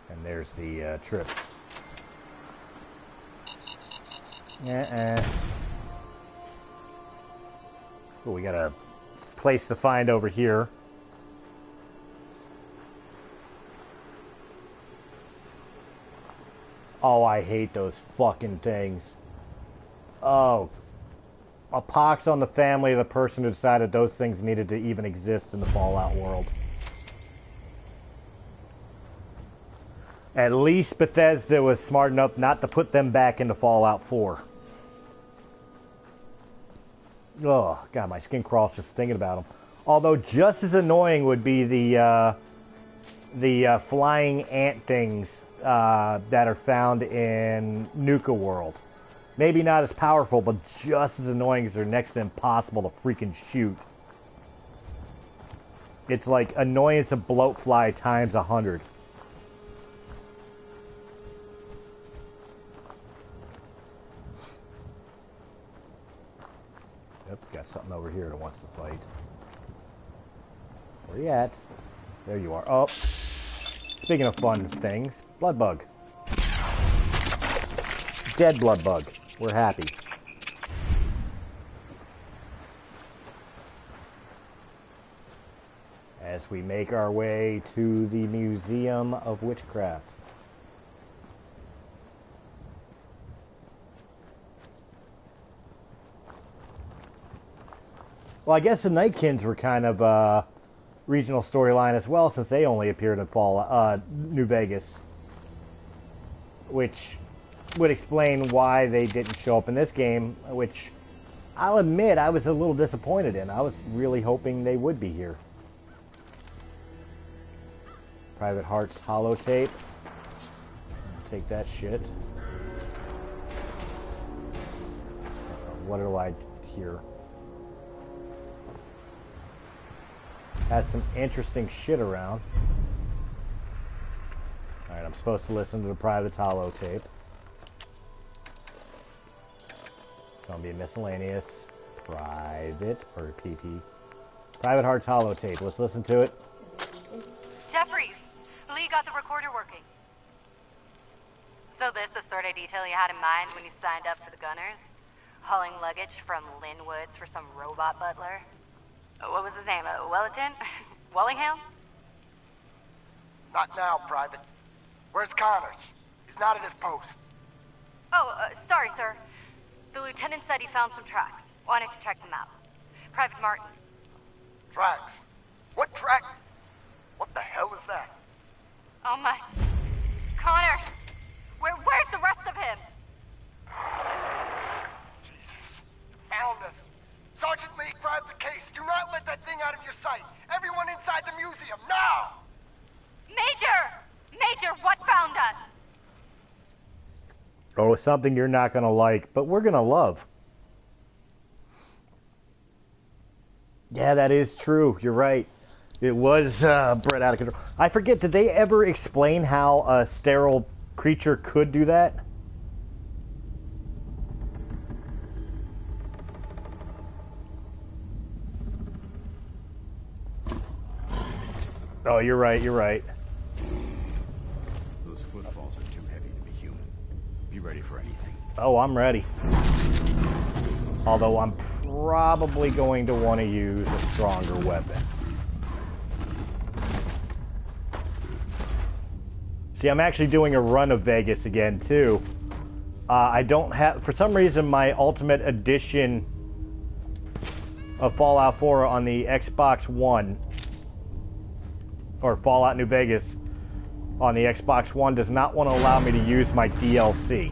And there's the trip. Oh, we got a place to find over here. Oh, I hate those fucking things. Oh. A pox on the family of the person who decided those things needed to even exist in the Fallout world. At least Bethesda was smart enough not to put them back into Fallout 4. Oh, God, my skin crawls just thinking about them. Although just as annoying would be the flying ant things that are found in Nuka World. Maybe not as powerful, but just as annoying as they're next to impossible to freaking shoot. It's like annoyance of bloatfly times 100. Yep, got something over here that wants to fight. Where you at? There you are. Oh, speaking of fun things, blood bug. Dead blood bug. We're happy. As we make our way to the Museum of Witchcraft. Well, I guess the Nightkins were kind of regional storyline as well, since they only appeared in New Vegas, which would explain why they didn't show up in this game, which I'll admit I was a little disappointed in. I was really hoping they would be here. Private Heart's holotape. Take that shit. What do I hear? Has some interesting shit around. Alright, I'm supposed to listen to the Private holotape. Gonna be miscellaneous. Private, or PP. Private Heart's holotape. Let's listen to it. Jeffries, Lee got the recorder working. So this the sort of detail you had in mind when you signed up for the Gunners? Hauling luggage from Linwoods for some robot butler? What was his name? Wellington? Wellingham? Not now, Private. Where's Connors? He's not at his post. Oh, sorry, sir. The lieutenant said he found some tracks. Wanted to check them out. Private Martin. Tracks? What track? What the hell is that? Oh my... Connors! Where's the rest of him? Jesus. Found us. Sergeant Lee, grab the case. Do not let that thing out of your sight. Everyone inside the museum, now! Major! Major, what found us? Oh, something you're not going to like, but we're going to love. Yeah, that is true. You're right. It was bred out of control. I forget, did they ever explain how a sterile creature could do that? Oh, you're right, you're right. Those footfalls are too heavy to be human. Be ready for anything. Oh, I'm ready. Although I'm probably going to want to use a stronger weapon. See, I'm actually doing a run of Vegas again, too. I don't have... For some reason, my Ultimate Edition of Fallout 4 on the Xbox One, or Fallout New Vegas on the Xbox One, does not want to allow me to use my DLC.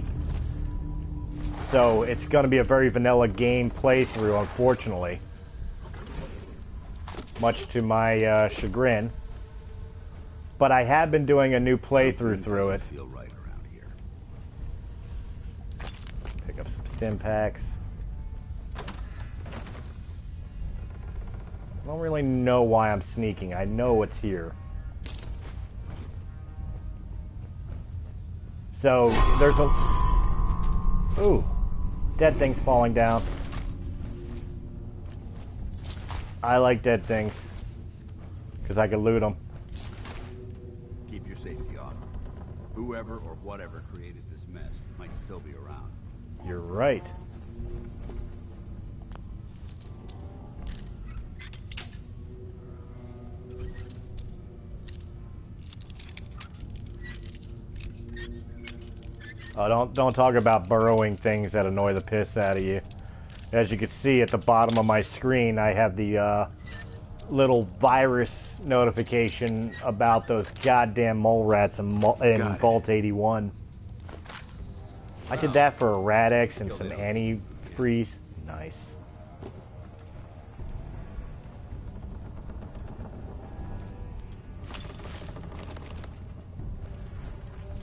So it's going to be a very vanilla game playthrough, unfortunately. Much to my chagrin. But I have been doing a new playthrough through it. Feel right around here. Pick up some stim packs. I don't really know why I'm sneaking. I know it's here. So there's a... Ooh. Dead things falling down. I like dead things. Because I can loot them. Keep your safety on. Whoever or whatever created this mess might still be around. You're right. Oh, don't talk about burrowing things that annoy the piss out of you. As you can see at the bottom of my screen, I have the little virus notification about those goddamn mole rats in Vault 81. I did that for a Radix and some antifreeze. Nice.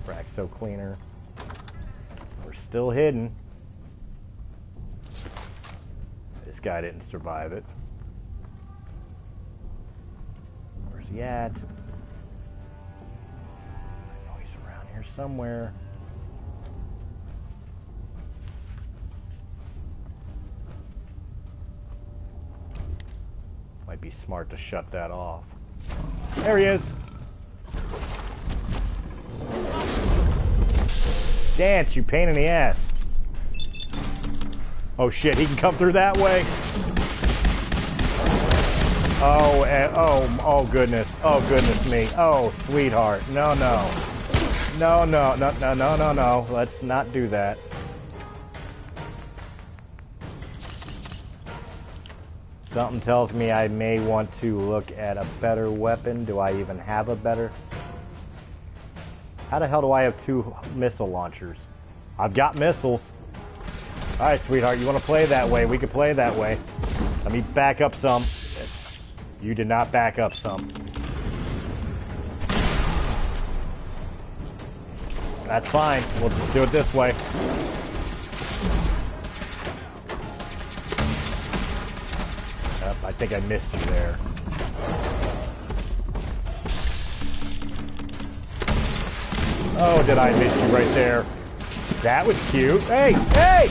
Fraxo cleaner. We're still hidden. This guy didn't survive it. Where's he at? I know he's around here somewhere. Might be smart to shut that off. There he is! Dance, you pain in the ass. Oh shit, he can come through that way. Oh, oh goodness. Oh goodness me. Oh, sweetheart. No. No. Let's not do that. Something tells me I may want to look at a better weapon. Do I even have a better? How the hell do I have 2 missile launchers? I've got missiles. Alright, sweetheart, you want to play that way? We can play that way. Let me back up some. You did not back up some. That's fine. We'll just do it this way. Yep, I think I missed you there. Oh, did I miss you right there? That was cute. Hey, hey!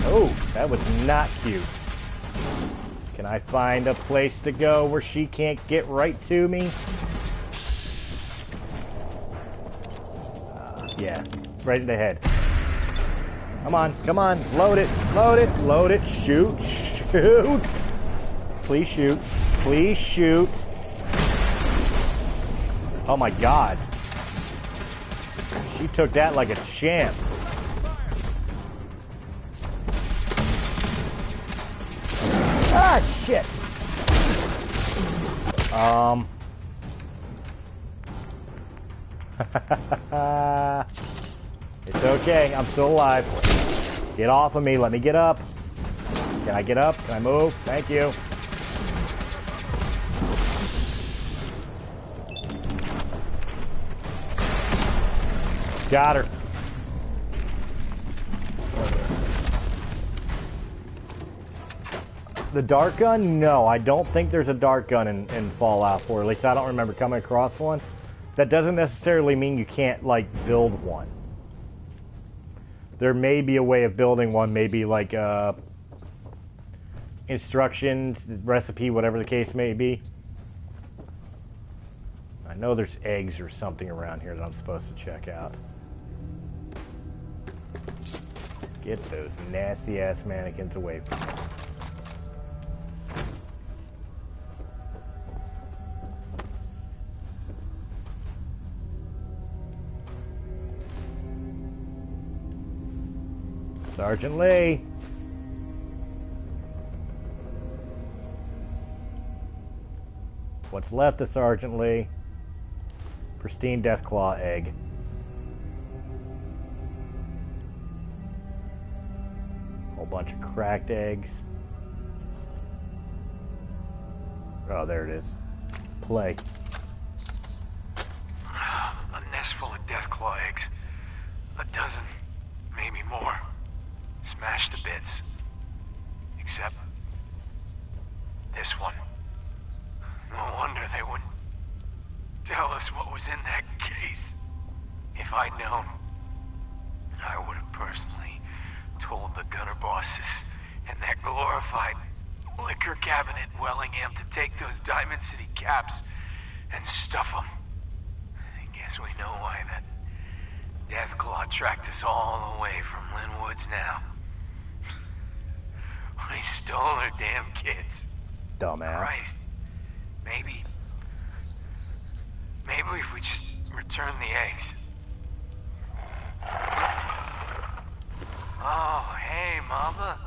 Oh, that was not cute. Can I find a place to go where she can't get right to me? Yeah, right in the head. Come on, come on. Load it, load it, load it. Shoot, shoot. Please shoot. Please shoot. Oh my God. She took that like a champ. Ah, shit. It's okay. I'm still alive. Get off of me. Let me get up. Can I get up? Can I move? Thank you. Got her. The dart gun? No, I don't think there's a dart gun in Fallout 4. At least I don't remember coming across one. That doesn't necessarily mean you can't, like, build one. There may be a way of building one, maybe like instructions, recipe, whatever the case may be. I know there's eggs or something around here that I'm supposed to check out. Get those nasty ass mannequins away from me. Sergeant Lee. What's left of Sergeant Lee? Pristine Deathclaw egg. Whole bunch of cracked eggs. Oh, there it is. Play. A nest full of Deathclaw eggs. A dozen, maybe more. Smashed to bits. Except this one. No wonder they wouldn't tell us what was in that case. If I'd known, I would have personally told the gunner bosses and that glorified liquor cabinet Wellingham to take those Diamond City caps and stuff them. I guess we know why that Deathclaw tracked us all the way from Linwoods now. We stole her damn kids. Dumbass. Christ. Maybe if we just return the eggs. Oh, hey, Mama.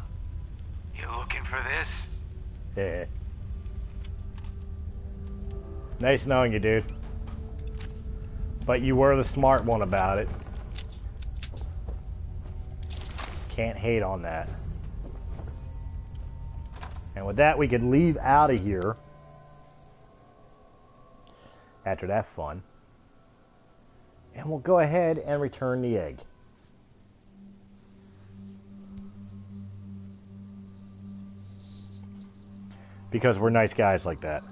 You looking for this? Yeah. Nice knowing you, dude. But you were the smart one about it. Can't hate on that. And with that, we could leave out of here. After that fun. And we'll go ahead and return the egg. Because we're nice guys like that.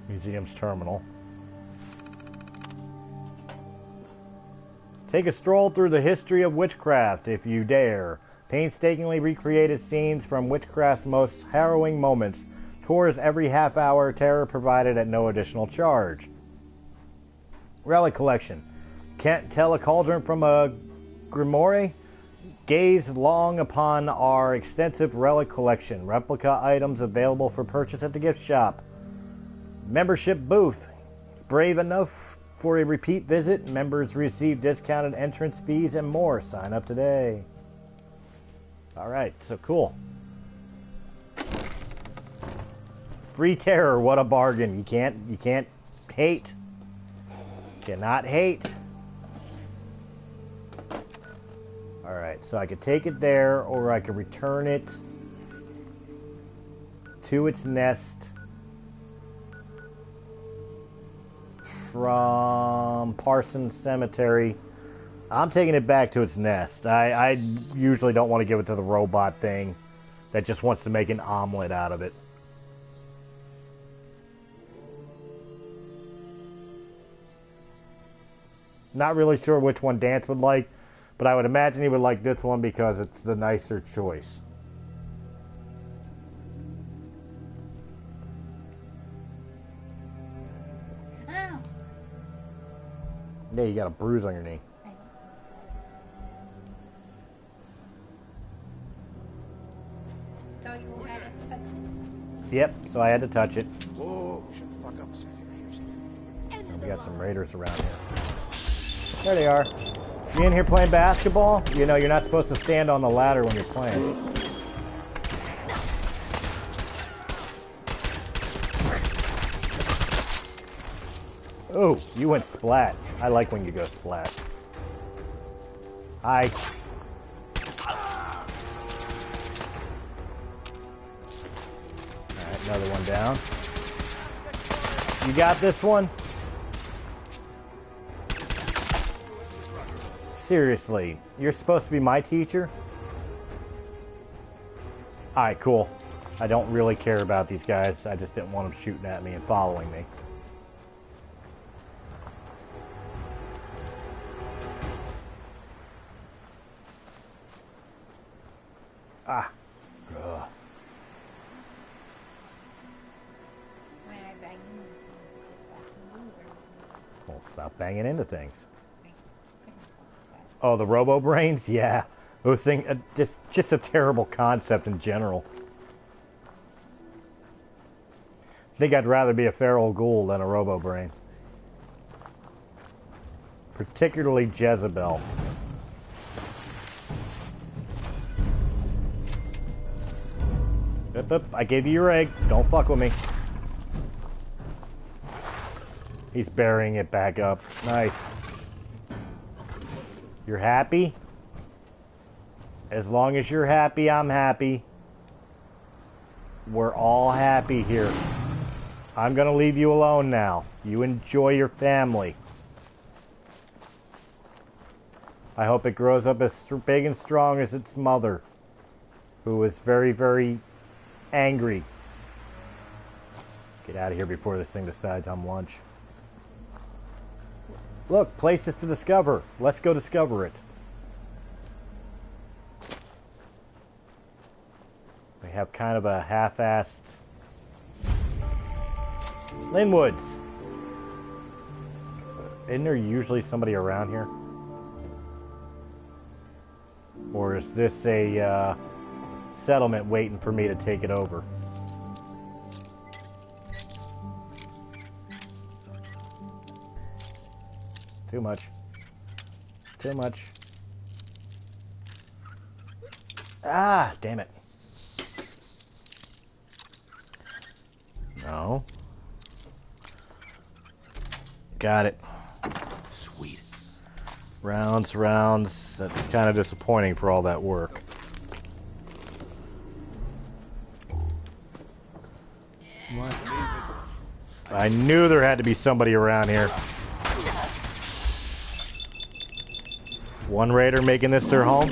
Museum's terminal. Take a stroll through the history of witchcraft, if you dare. Painstakingly recreated scenes from witchcraft's most harrowing moments. Tours every half hour, terror provided at no additional charge. Relic collection. Can't tell a cauldron from a grimoire? Gaze long upon our extensive relic collection. Replica items available for purchase at the gift shop. Membership booth. Brave enough for a repeat visit. Members receive discounted entrance fees and more. Sign up today. Alright, so cool. Free terror, what a bargain. You can't hate. Cannot hate. Alright, so I could take it there, or I could return it to its nest from Parsons Cemetery. I'm taking it back to its nest. I usually don't want to give it to the robot thing that just wants to make an omelet out of it. Not really sure which one Dance would like, but I would imagine he would like this one because it's the nicer choice. Ow. Yeah, you got a bruise on your knee. So you had it. Yep, so I had to touch it. Whoa, shut the fuck up a second. We got some raiders around here. There they are. You in here playing basketball? You know, you're not supposed to stand on the ladder when you're playing. Oh, you went splat. I like when you go splat. Hi. Alright, another one down. You got this one? Seriously, you're supposed to be my teacher? Alright, cool. I don't really care about these guys. I just didn't want them shooting at me and following me. Ah. Ugh. Well, stop banging into things. Oh, the Robo Brains? Yeah. Those things, just a terrible concept in general. I think I'd rather be a feral ghoul than a Robo Brain. Particularly Jezebel. Yep, I gave you your egg. Don't fuck with me. He's burying it back up. Nice. You're happy? As long as you're happy, I'm happy. We're all happy here. I'm gonna leave you alone now. You enjoy your family. I hope it grows up as big and strong as its mother, who is very, very angry. Get out of here before this thing decides I'm lunch. Look, places to discover. Let's go discover it. We have kind of a half-assed Linwoods. Isn't there usually somebody around here? Or is this a settlement waiting for me to take it over? Too much. Too much. Ah, damn it. No. Got it. Sweet. Rounds. That's kind of disappointing for all that work. What? I knew there had to be somebody around here. One raider making this their home.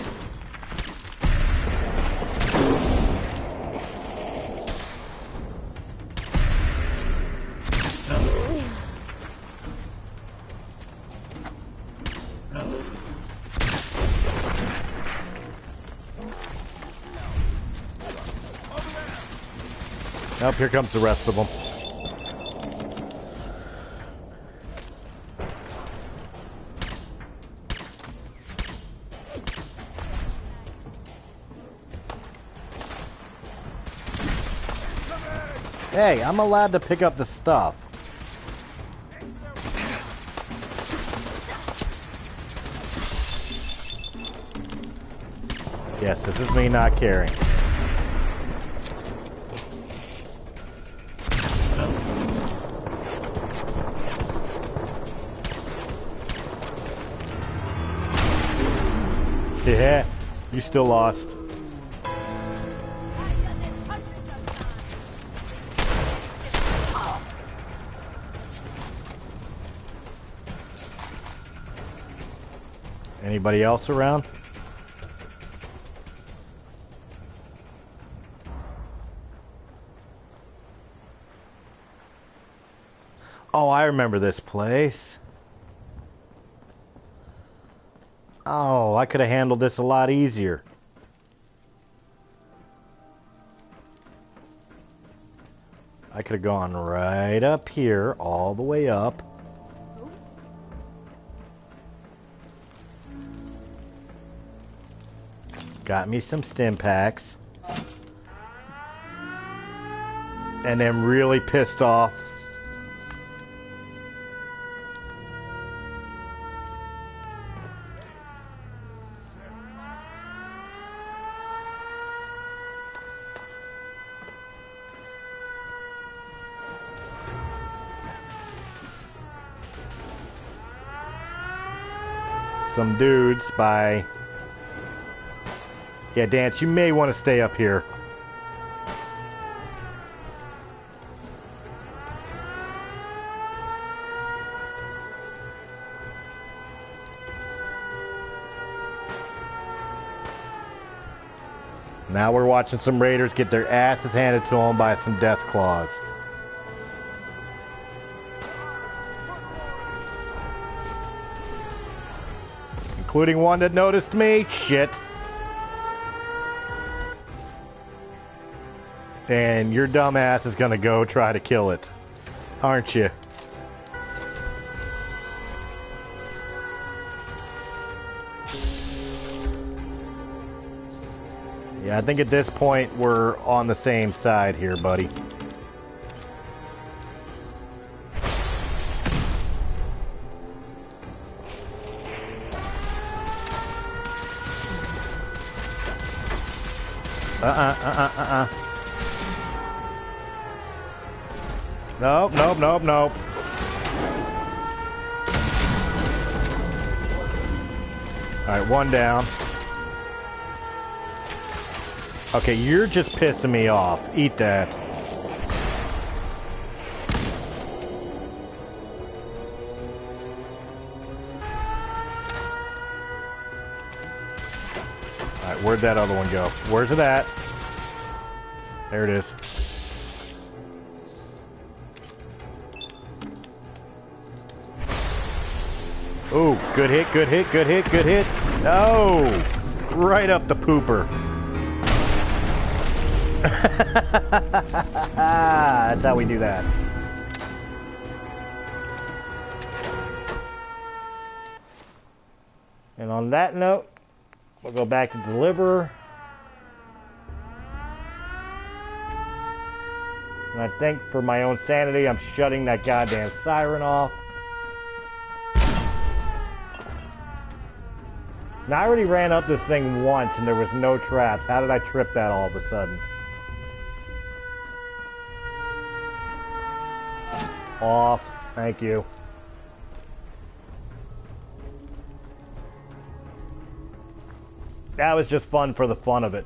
Nope, here comes the rest of them. Hey, I'm allowed to pick up the stuff. Yes, this is me not caring. Yeah, you still lost. Anybody else around? Oh, I remember this place. Oh, I could have handled this a lot easier. I could have gone right up here, all the way up. Got me some stim packs. And then really pissed off. Some dudes by... Yeah, Dance, you may want to stay up here. Now we're watching some raiders get their asses handed to them by some death claws. Including one that noticed me. Shit. And your dumb ass is gonna go try to kill it. Aren't you? Yeah, I think at this point we're on the same side here, buddy. Nope, nope, nope, nope. Alright, one down. Okay, you're just pissing me off. Eat that. Alright, where'd that other one go? Where's it at? There it is. Ooh, good hit, good hit, good hit, good hit. Oh, right up the pooper. That's how we do that. And on that note, we'll go back to Deliverer. And I think for my own sanity, I'm shutting that goddamn siren off. Now, I already ran up this thing once and there was no traps. How did I trip that all of a sudden? Off. Thank you. That was just fun for the fun of it.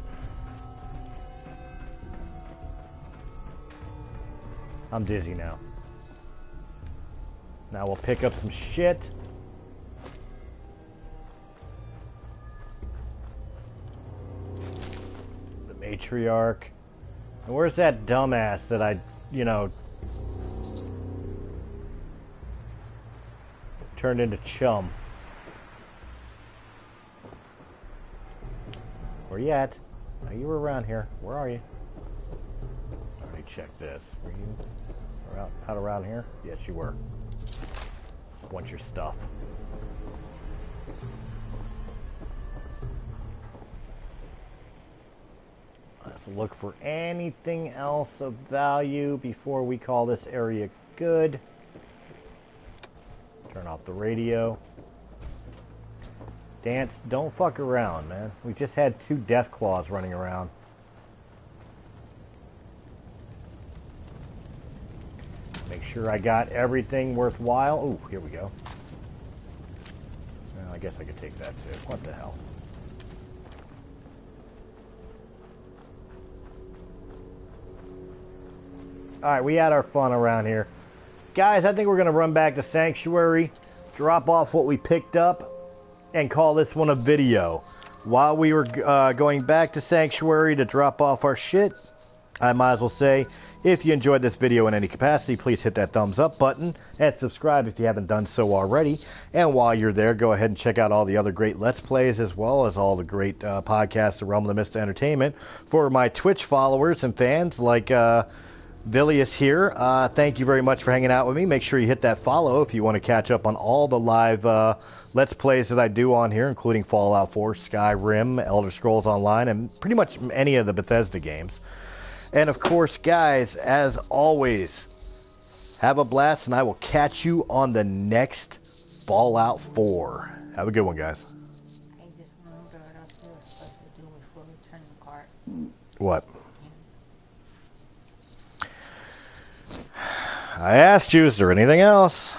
I'm dizzy now. Now we'll pick up some shit. The matriarch. And where's that dumbass that I, you know, turned into chum? Where you at? Oh, you were around here. Where are you? Already checked this. Were you out around here? Yes, you were. Want your stuff. look for anything else of value before we call this area good. Turn off the radio. Dance, don't fuck around, man. We just had 2 death claws running around. Make sure I got everything worthwhile. Ooh, here we go. Well, I guess I could take that too. What the hell? Alright, we had our fun around here. Guys, I think we're going to run back to Sanctuary, drop off what we picked up, and call this one a video. While we were going back to Sanctuary to drop off our shit, I might as well say, if you enjoyed this video in any capacity, please hit that thumbs up button and subscribe if you haven't done so already. And while you're there, go ahead and check out all the other great Let's Plays as well as all the great podcasts of Realm of the Mist Entertainment. For my Twitch followers and fans like Vilius here, thank you very much for hanging out with me. Make sure you hit that follow if you want to catch up on all the live Let's Plays that I do on here, including Fallout 4, Skyrim, Elder Scrolls Online, and pretty much any of the Bethesda games. And of course, guys, as always, have a blast, and I will catch you on the next Fallout 4. Have a good one, guys. I just remembered what else we were supposed to do before we turn the cart. What? I asked you, is there anything else?